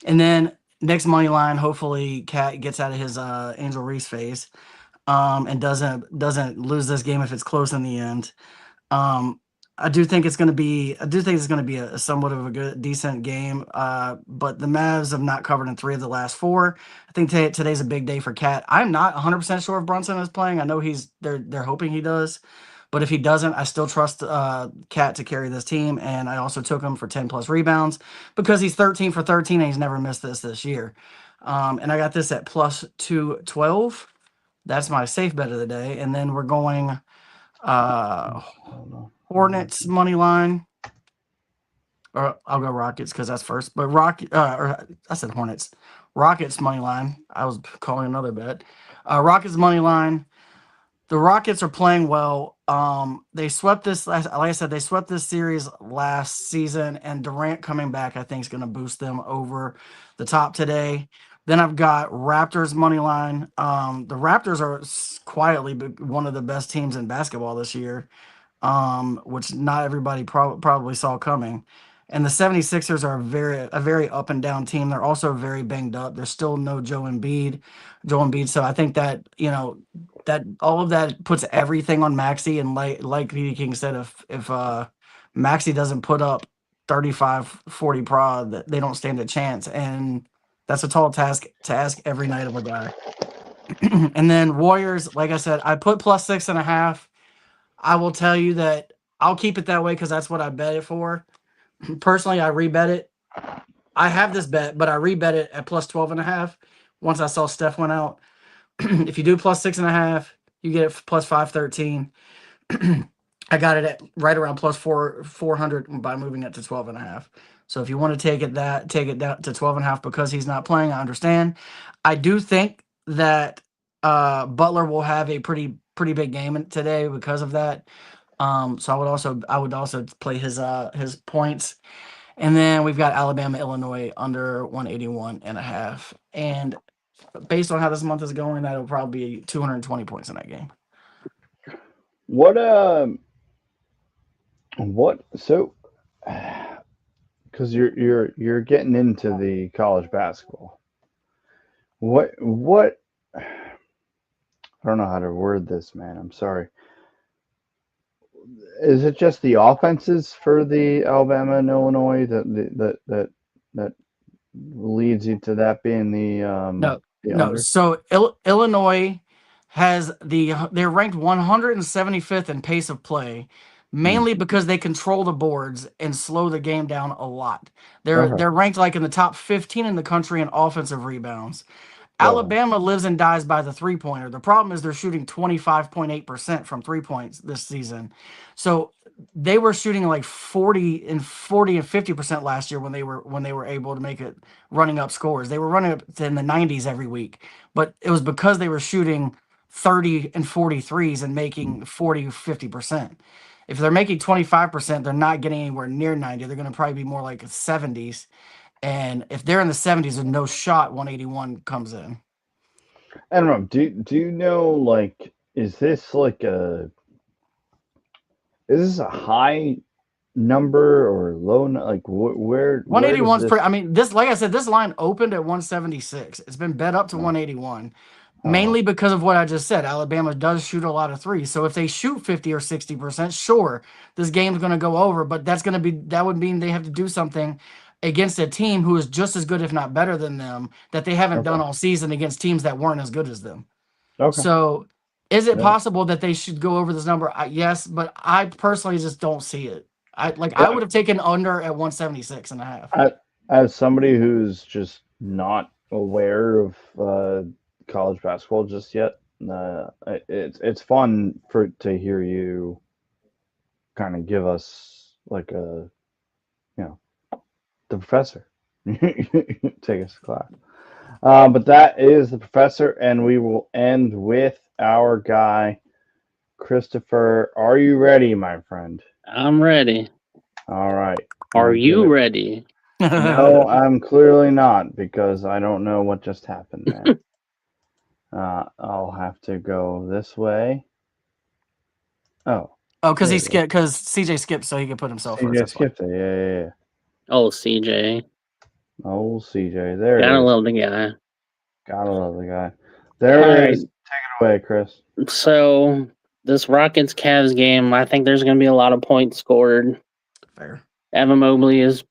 And then next money line, hopefully Cat gets out of his Angel Reese phase and doesn't lose this game if it's close in the end. I do think it's going to be a somewhat of a good, decent game. But the Mavs have not covered in 3 of the last 4. I think today's a big day for Cat. I'm not 100% sure if Brunson is playing. I know they're hoping he does, but if he doesn't, I still trust Cat to carry this team. And I also took him for 10 plus rebounds because he's 13 for 13 and he's never missed this year. And I got this at plus 212. That's my safe bet of the day. And then we're going Hornets money line, or I'll go Rockets because that's first. But I said Hornets. Rockets money line. I was calling another bet. Rockets money line. The Rockets are playing well. They swept this like I said, they swept this series last season, and Durant coming back, I think, is going to boost them over the top today. Then I've got Raptors money line. The Raptors are quietly one of the best teams in basketball this year, which not everybody probably saw coming. And the 76ers are a very up and down team. They're also very banged up. There's still no Joel Embiid. So I think that, that all of that puts everything on Maxi, and like PD King said, if Maxi doesn't put up 35, 40 prod, that they don't stand a chance, and that's a tall task to ask every night of a guy. And then Warriors, like I said, I put plus 6.5. I will tell you that I'll keep it that way because that's what I bet it for. Personally, I rebet it. I have this bet, but I rebet it at plus 12.5 once I saw Steph went out. If you do plus 6.5, you get it plus 513. I got it at right around plus 400 by moving it to 12.5. So if you want to take it down to 12.5 because he's not playing, I understand. I do think that Butler will have a pretty big game today because of that. So I would also play his points. And then we've got Alabama, Illinois under 181.5. And based on how this month is going, that'll probably be 220 points in that game. So because you're getting into the college basketball. What I don't know how to word this, man. I'm sorry. Is it just the offenses for the Alabama and Illinois that leads you to that being the under? So Illinois they're ranked 175th in pace of play, mainly because they control the boards and slow the game down a lot. They're ranked like in the top 15 in the country in offensive rebounds. Alabama lives and dies by the three-pointer. The problem is they're shooting 25.8% from 3 points this season. So they were shooting like 40 and 50% last year when they were able to make it running up scores. They were running up in the 90s every week, but it was because they were shooting 30 and 43s and making 40 50%. If they're making 25%, they're not getting anywhere near 90. They're going to probably be more like 70s. And if they're in the 70s, there's no shot 181 comes in. I don't know. Do you know, like, is this a high number or low? Like, where 181's pretty. I mean, like I said, this line opened at 176. It's been bet up to 181, mainly because of what I just said. Alabama does shoot a lot of threes, so if they shoot 50 or 60%, sure, this game's going to go over. But that would mean they have to do something against a team who is just as good, if not better than them, that they haven't done all season against teams that weren't as good as them. Okay. So, is it possible that they should go over this number? Yes, but I personally just don't see it. I would have taken under at 176.5. As somebody who's just not aware of college basketball just yet, it's fun to hear you kind of give us like the professor. Take us to class. But that is the professor, and we will end with our guy, Christopher. Are you ready, my friend? I'm ready. All right. Are you ready? No, I'm clearly not, because I don't know what just happened there. I'll have to go this way. Oh, because CJ skipped so he could put himself first. CJ skipped it. Yeah. Oh, CJ. Oh, CJ. There it is. Gotta love the guy. Gotta love the guy. There it is. Take it away, Chris. So, this Rockets-Cavs game, I think there's going to be a lot of points scored. Fair. Evan Mobley is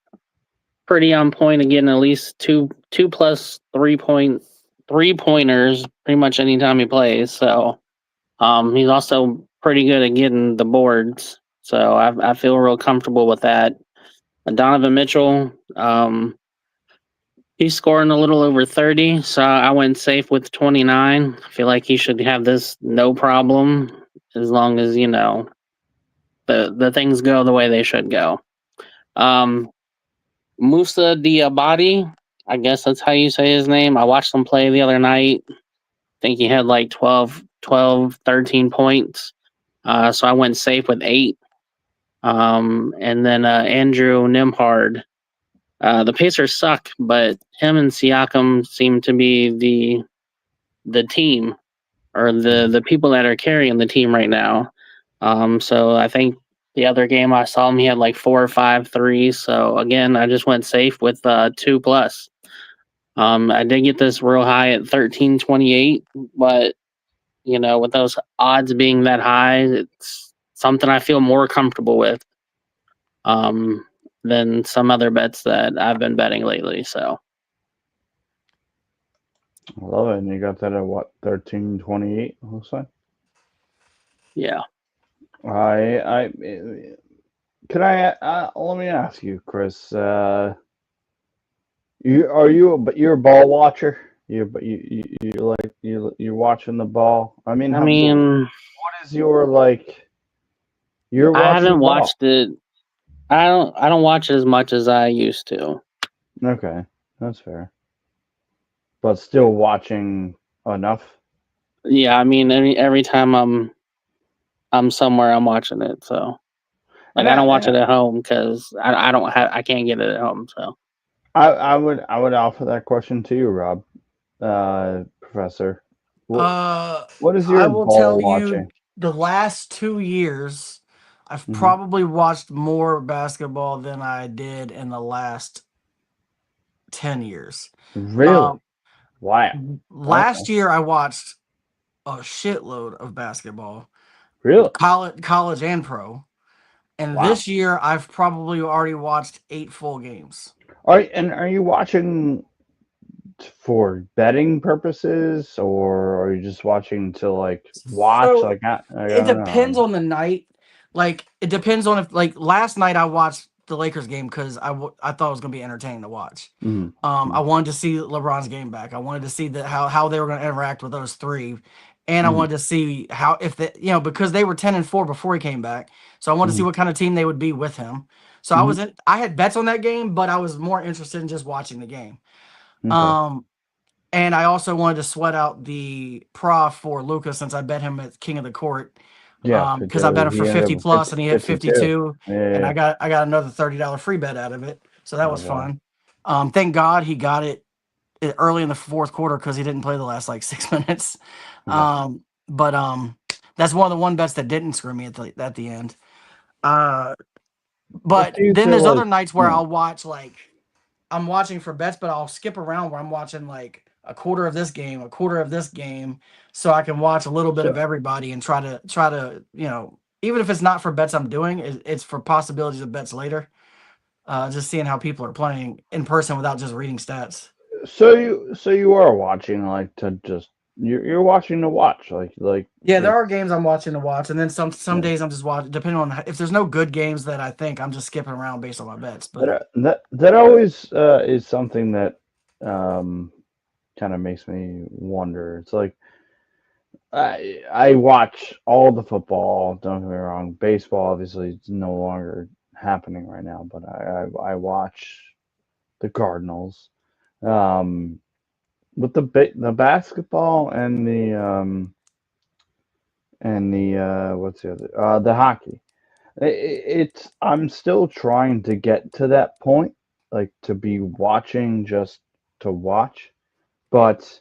pretty on point again, at least two plus 3-pointers pretty much anytime he plays. So, he's also pretty good at getting the boards. So, I feel real comfortable with that. Donovan Mitchell, he's scoring a little over 30, so I went safe with 29. I feel like he should have this no problem as long as, the things go the way they should go. Musa Diabate, I guess that's how you say his name. I watched him play the other night. I think he had like 12, 13 points. So I went safe with 8. And then Andrew Nimhard. The Pacers suck, but him and Siakam seem to be the team, or the people that are carrying the team right now. So I think the other game I saw him, he had like 4 or 5 threes. So again, I just went safe with 2+. I did get this real high at 13.28, but with those odds being that high, it's something I feel more comfortable with than some other bets that I've been betting lately. So I love it. And you got that at what, 13.28? Looks like. yeah. Can I? Let me ask you, Chris. You're a ball watcher. You're watching the ball. I mean, I what mean, is your like? You're I watching haven't the ball. watched it. I don't watch it as much as I used to. Okay, that's fair. But still watching enough. Yeah, I mean, every time I'm somewhere, I'm watching it. So like, And I I don't watch and it at home because I can't get it at home. So I would offer that question to you, Rob, Professor. What what is I your will ball tell you, watching? the last 2 years, I've Hmm. probably watched more basketball than I did in the last 10 years. Really? Um, Wow. Okay. last year I watched a shitload of basketball, Really? college and pro. And Wow. this year, I've probably already watched 8 full games. Are you watching for betting purposes, or are you just watching to like watch? So Like I it don't depends know. on the night. Like it depends on if like last night I watched the Lakers game because I thought it was gonna be entertaining to watch. Mhm. I Mhm. wanted to see LeBron's game back. I wanted to see how they were gonna interact with those three, and I Mhm. wanted to see how if they because they were 10-4 before he came back. So I wanted to see Mhm. what kind of team they would be with him. So Mhm. I had bets on that game, but I was more interested in just watching the game. Okay. Um, and I also wanted to sweat out the prof for Lucas since I bet him at King of the Court. Yeah, Because I bet him for he ended up 50 with plus and he hit 52. 52, Yeah, yeah, and yeah. I got another $30 free bet out of it. So that Oh was wow. fun. Thank God he got it early in the fourth quarter because he didn't play the last like 6 minutes. Yeah. But that's one of the bets that didn't screw me at the end. Uh, What but do you then feel there's like? other nights where Yeah. I'll watch like I'm watching for bets, but I'll skip around where I'm watching like a quarter of this game, a quarter of this game, so I can watch a little bit So of everybody and try to even if it's not for bets I'm doing, it's for possibilities of bets later. Just seeing how people are playing in person without just reading stats. you are watching like to just you're watching to watch Yeah, there like are games I'm watching to watch, and then some yeah. days I'm just watching. Depending on if there's no good games that I think, I'm just skipping around based on my bets. But That always is something that um kind of makes me wonder. It's like I watch all the football. Don't get me wrong. Baseball obviously is no longer happening right now, but I watch the Cardinals. Um, with the basketball and the what's the other the hockey. It's I'm still trying to get to that point, like to be watching just to watch, but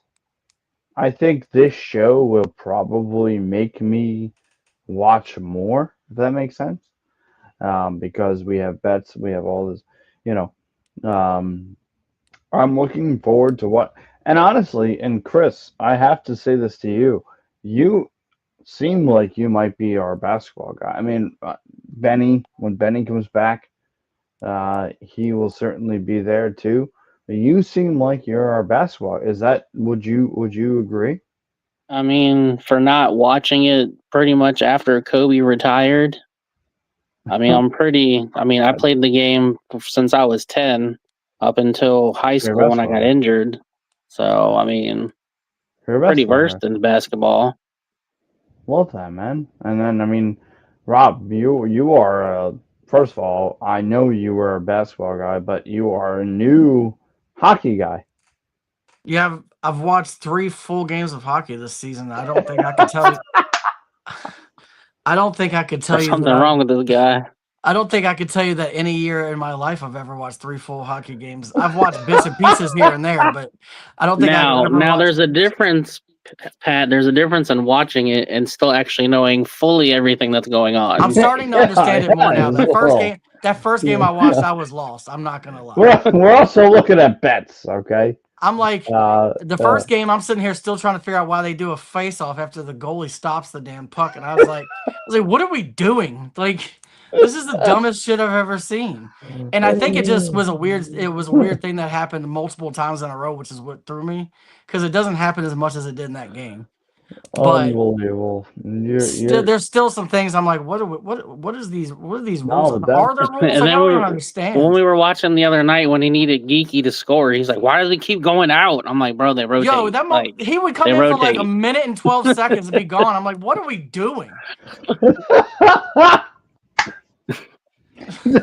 I think this show will probably make me watch more, if that makes sense. Because we have bets, we have all this, you know. Um, I'm looking forward to what, and honestly, and Chris, I have to say this to you. You seem like you might be our basketball guy. I mean, Benny, when Benny comes back, he will certainly be there too. You seem like you're our basketball. Would you agree? I mean, for not watching it pretty much after Kobe retired, I played the game since I was 10 up until high You're a school when I got basketball guy. injured. So, You're a pretty basketball guy. versed in basketball. Love that, man. And then I mean, Rob, you are first of all, I know you were a basketball guy, but you are a new hockey guy. yeah, I've watched 3 full games of hockey this season. I don't think I could tell you. I don't think I could tell There's you that something wrong with this guy. I don't think I could tell you that any year in my life I've ever watched 3 full hockey games. I've watched bits and pieces here and there, but I don't think I've ever Now watched. there's a difference, Pat. There's a difference in watching it and still actually knowing fully everything that's going I'm on. starting to understand it more Yeah, now. as well. That first game Yeah. I watched, I was lost. I'm not gonna lie. We're also looking at bets, okay? I'm like, Uh, the first game, I'm sitting here still trying to figure out why they do a face-off after the goalie stops the damn puck, and I was like, what are we doing? Like, this is the dumbest shit I've ever seen. And I think it just was a weird thing that happened multiple times in a row, which is what threw me, because it doesn't happen as much as it did in that game. But unbelievable. there's still some things I'm like, what are these rules? No, but Are there rules? And Like, I then don't even when understand. we were watching the other night when he needed Geeky to score, he's like, "Why does he keep going out?" I'm like, "Bro, they rotate." Yo, he would come they in for like a rotate. minute and 12 seconds and be gone. I'm like, what are we doing?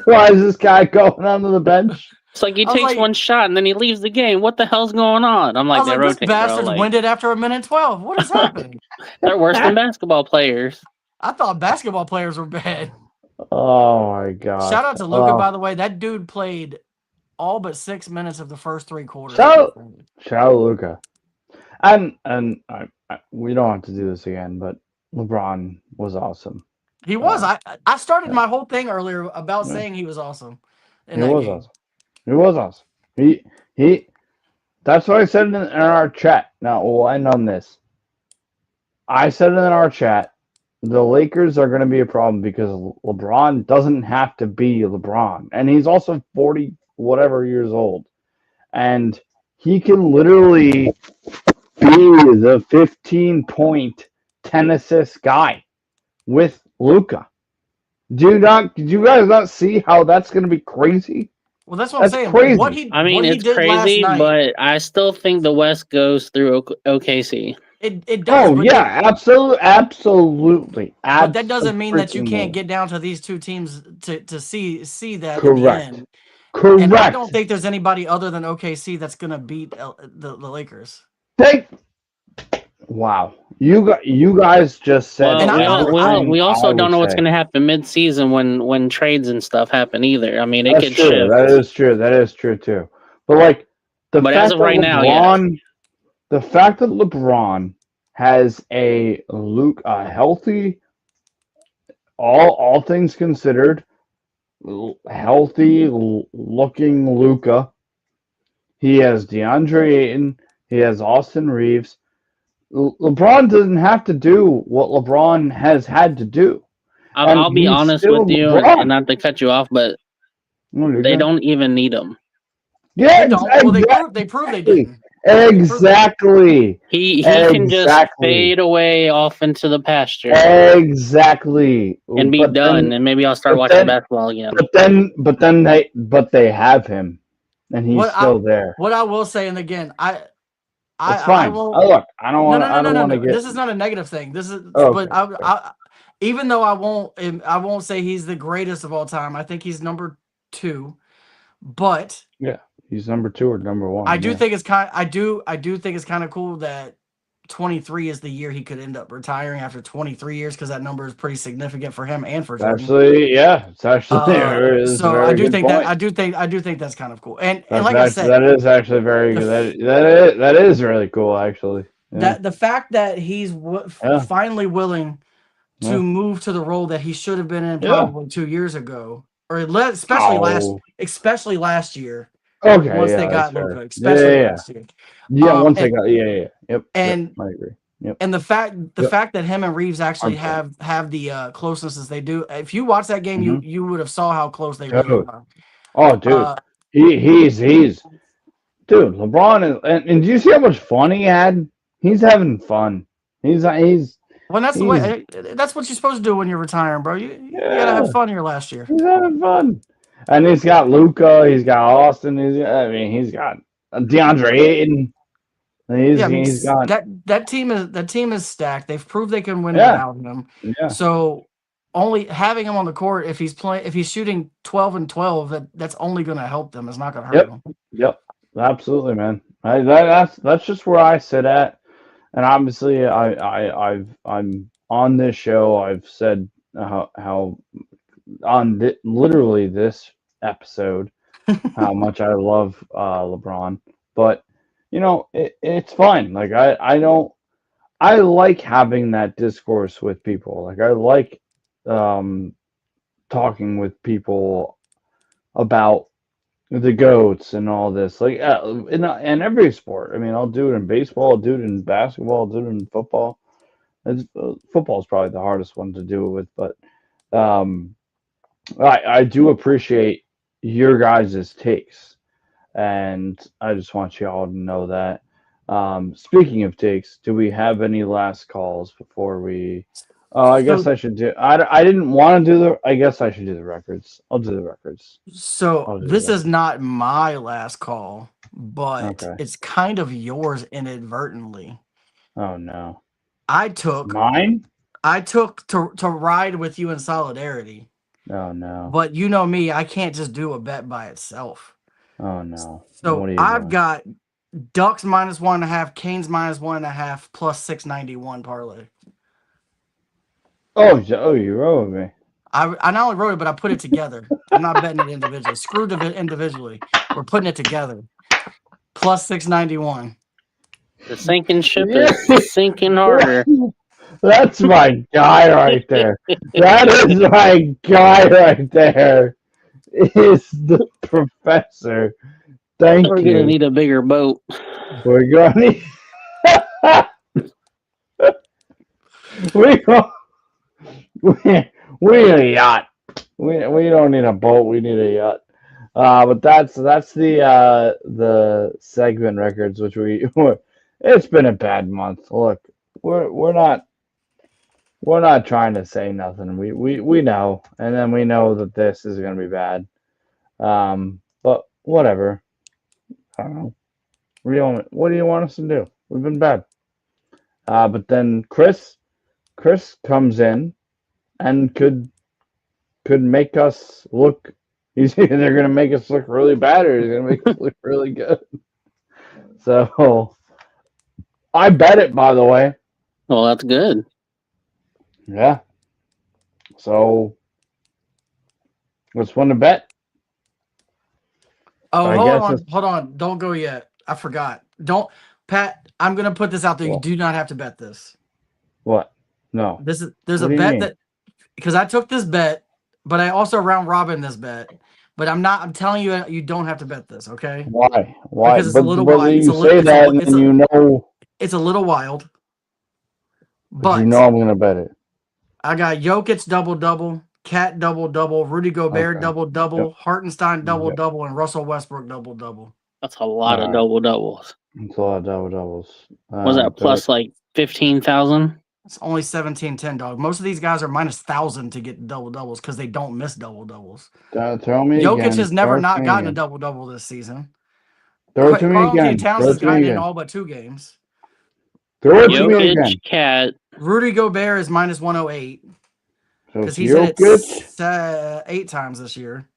Why is this guy going onto the bench? It's like he I was takes like- one shot and then he leaves the game. What the hell's going on? I'm I like, was they like, this rotate, bro. bastard's Like, winded after a minute and 12. What is happening? they're worse than basketball players. I thought basketball players were bad. Oh my god! Shout out to Luca, by the way. That dude played all but 6 minutes of the first 3 quarters. Shout out Luca. And we don't have to do this again, but LeBron was awesome. He was. I started my whole thing earlier about saying he was awesome. He was awesome. He was awesome. He. That's what I said in our chat. Now we'll end on this. I said in our chat, the Lakers are going to be a problem because LeBron doesn't have to be LeBron, and he's also 40 whatever years old, and he can literally be the 15-point, 10 assist guy with Luka. Did you guys not see how that's going to be crazy? Well, that's what I'm saying. Crazy. It's crazy, but I still think the West goes through OKC. It does. Oh yeah, absolutely. But that doesn't mean that you can't get down to these two teams to see that Correct. in the end. Correct. And I don't think there's anybody other than OKC that's going to beat the Lakers. Wow. You guys just said. Well, we also don't know what's going to happen mid-season when trades and stuff happen either. I mean, it could shift. That is true. That is true too. But like but as of right now, yeah. The fact that LeBron has a healthy, all things considered, healthy looking Luka. He has DeAndre Ayton. He has Austin Reeves. LeBron doesn't have to do what LeBron has had to do. I'll be honest with you, and not to cut you off, but they don't even need him. Yeah, well, they proved they didn't. Exactly. He can just fade away off into the pasture. Exactly. And be done, and maybe I'll start watching basketball again. But they have him, and he's still there. What I will say, and again, it's fine. Look, I don't want to get. This is not a negative thing. This is, okay. But I even though I won't say he's the greatest of all time. I think he's number 2, but yeah. He's number 2 or number 1. I do think it's kind of cool that 23 is the year he could end up retiring after 23 years because that number is pretty significant for him and for Jordan. Actually, yeah, it's actually so I do think that's kind of cool. And like I said, that is actually very good. That is really cool actually. Yeah. That the fact that he's finally willing to move to the role that he should have been in probably 2 years ago, or especially last year. Okay. Once they got Luka, especially last year. Yeah, once they got Yep. And I agree. Yep. And the fact that him and Reeves actually have the closeness as they do. If you watch that game, you would have saw how close they really are. Oh, dude, he's dude. LeBron is, and do you see how much fun he had? He's having fun. He's. Well, that's the way. That's what you're supposed to do when you're retiring, bro. You gotta have fun here last year. He's having fun. And he's got Luka, he's got Austin, he's got DeAndre Ayton. He's got that team is stacked. They've proved they can win without him. Yeah. So only having him on the court, if he's shooting 12 and 12, that's only going to help them. It's not going to hurt them. Yep. Absolutely, man. That's just where I sit at. And obviously, I'm on this show. I've said how on literally this episode how much I love LeBron, but it's fine. Like I like having that discourse with people. Like I like talking with people about the goats and all this. Like in every sport. I mean, I'll do it in baseball. I'll do it in basketball. I'll do it in football. Football is probably the hardest one to do it with, but um, I do appreciate your guys' takes, and I just want you all to know that. Speaking of takes, do we have any last calls before we? Oh, I guess So I should do. I didn't want to do the. I guess I should do the records. I'll do the records. so I'll do the this is records. not my last call, but Okay. it's kind of yours inadvertently. Oh no. I took Mine? to ride with you in solidarity. Oh no. But you know me, I can't just do a bet by itself. Oh no. What So are you I've doing? got Ducks -1.5, Canes -1.5 plus 691 parlay. Oh, you wrote me. I not only wrote it, but I put it together. I'm not betting it individually. Screw individually. We're putting it together. Plus 691. The sinking ship Yeah. is sinking harder. That's my guy right there. That is my guy right there. Is the professor. Thank We're gonna you. need a bigger boat. We're going we go, we need a yacht. We don't need a boat. We need a yacht. But that's the segment records, which it's been a bad month. Look, we're not trying to say nothing. We know, and then we know that this is gonna be bad. But whatever. I don't know. What do you want us to do? We've been bad. But then Chris comes in and could make us look. He's either gonna make us look really bad or he's gonna make us look really good. So I bet it, by the way. Well, that's good. Yeah. So which one to bet? Oh, I hold guess on. it's- Hold on. Don't go yet. I forgot. Don't Pat, I'm gonna put this out there. You What? do not have to bet this. What? No. There's What a do you bet mean? that because I took this bet, but I also round robin this bet. But I'm telling you you don't have to bet this, okay? Why? Because it's a little But wild. you say that, and then you know. It's a little wild. But you But know I'm gonna bet it. I got Jokic double-double, Cat double-double, Rudy Gobert Okay. double-double, Yep. Hartenstein Yep. double-double, and Russell Westbrook double-double. That's a lot of Alright. double doubles. It's a lot of double doubles. Was that plus like 15,000? It's only 17-10, dog. Most of these guys are minus 1,000 to get double-doubles because they don't miss double-doubles. Throw me Jokic again. has never Throw it not to me gotten a again. double-double this season. Throw it to me Karl-Anthony again. Towns Throw has it to me gotten in again. all but 2 games. Throw it to me again. Jokic, Cat. Rudy Gobert is minus 108 So because it's he's hit it Jokic. 8 times this year.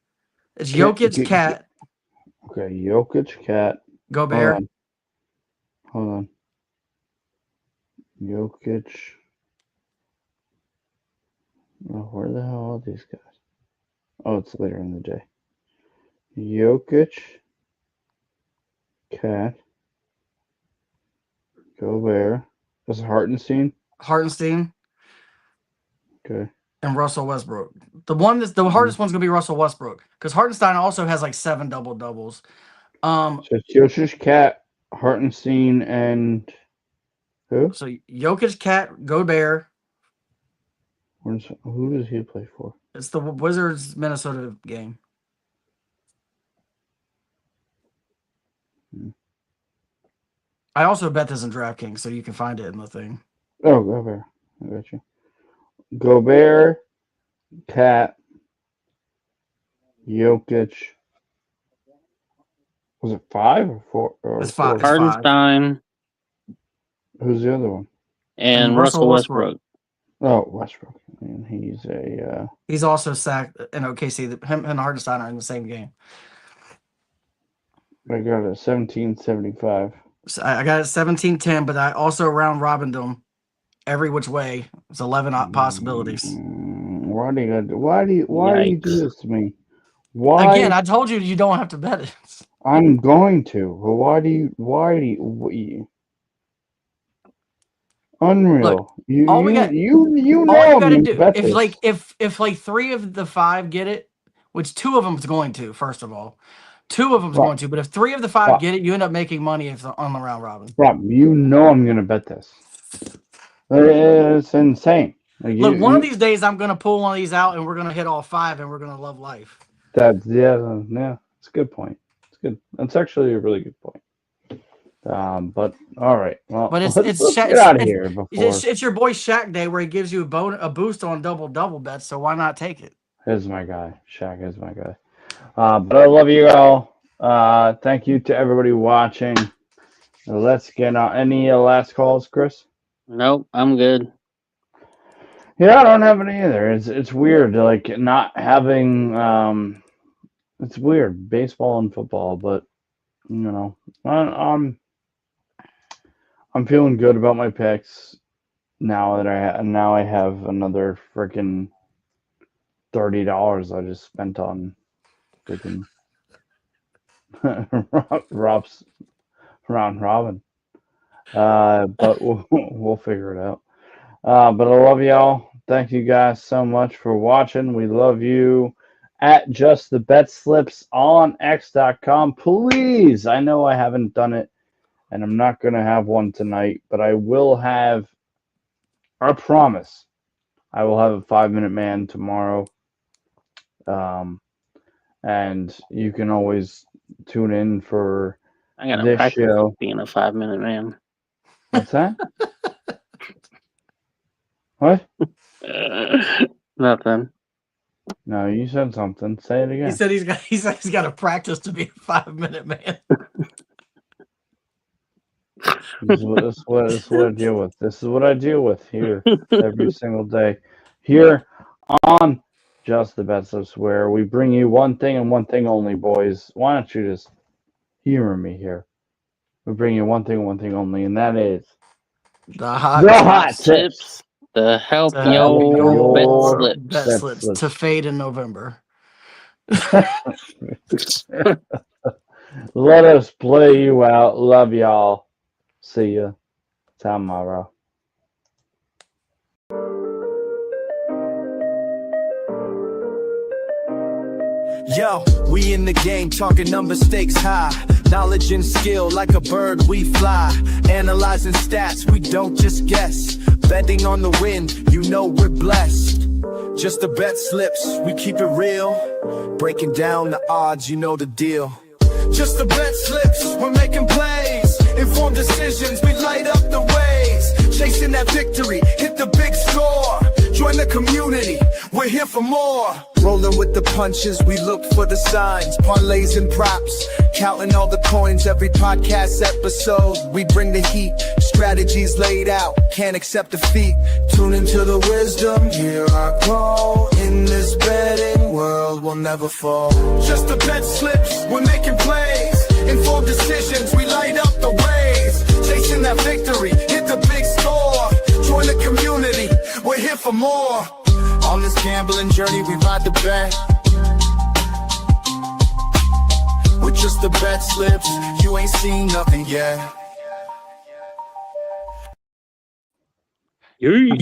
It's Cat- Jokic, Cat, Okay, Jokic, Cat. Gobert. Hold on. Jokic. Oh, where the hell are these guys? Oh, it's later in the day. Jokic, Cat, Gobert. This is Hartenstein. Hartenstein, Okay. and Russell Westbrook. The hardest one's gonna be Russell Westbrook because Hartenstein also has like 7 double-doubles. So it's Jokic, Cat, Hartenstein, and who? So Jokic, Cat, Gobert. Who does he play for? It's the Wizards Minnesota game. I also bet this in DraftKings, so you can find it in the thing. Oh, Gobert. I got you. Gobert, Cat, Jokic. Was it 5 or 4? Or It's 5. It's 4? 5. Hardenstein Who's the other one? and And Russell Russell Westbrook. Oh, Westbrook. And he's a. He's also sacked in OKC. Him and Hartenstein are in the same game. I got a 1775. So I got it 17-10, but I also round robined them every which way. It's 11 possibilities. Why do you do this to me? Why? Again, I told you don't have to bet it. I'm going to. But why do you? Unreal. Look, you all we got- you know All you I'm gotta gonna do bet if this. if 3 of the 5 get it, which 2 of them is going to, first of all, 2 of them's Right. going to, but if 3 of the 5 Right. get it, you end up making money on the round robin. Rob, you know I'm gonna bet this. It's insane. Like Look, one of these days I'm gonna pull one of these out, and we're gonna hit all 5, and we're gonna love life. That's it's a good point. It's good. That's actually a really good point. But all right. Well, But let's Sha- get out of here before. It's your boy Shaq Day where he gives you a boost on double bets. So why not take it? He's my guy. Shaq is my guy. But I love you all. Thank you to everybody watching. Let's get on. Any last calls, Chris? Nope, I'm good. Yeah, I don't have any either. It's weird, like not having. It's weird, baseball and football, but you know, I'm feeling good about my picks now that I have another freaking $30 I just spent on freaking Rob's round robin. But we'll figure it out. But I love y'all. Thank you guys so much for watching. We love you. At Just the BetSlips on X.com. Please, I know I haven't done it, and I'm not going to have one tonight, but I will have, I promise, I will have a 5-minute man tomorrow. And you can always tune in for I gotta this practice show. being a 5-minute man. What's that? What? Nothing. No, you said something. Say it again. He said he's got to practice to be a 5-minute man. This is what I deal with. This is what I deal with here every single day. Here on Just the BetSlips, where we bring you one thing and one thing only, boys. Why don't you just humor me here? We bring you one thing and one thing only, and that is The hot tips. The help to yo your bet bet slips. slips to fade in November. Let us play you out. Love y'all. See ya tomorrow. Yo, we in the game talking number stakes high. Knowledge and skill like a bird we fly. Analyzing stats, we don't just guess. Betting on the win, you know we're blessed. Just the bet slips, we keep it real. Breaking down the odds, you know the deal. Just the bet slips, we're making plays. Informed decisions, we light up the ways. Chasing that victory, hit the big score. Join the community, we're here for more. Rolling with the punches, we look for the signs. Parlays and props, counting all the coins. Every podcast episode, we bring the heat. Strategies laid out, can't accept defeat. Tune into the wisdom, hear our call. In this betting world, we'll never fall. Just the bet slips, we're making plays. Informed decisions, we light up the ways. Chasing that victory, hit the big score. Join the community, we're here for more. On this gambling journey, we ride the bet. With just the bet slips, you ain't seen nothing yet. Yee.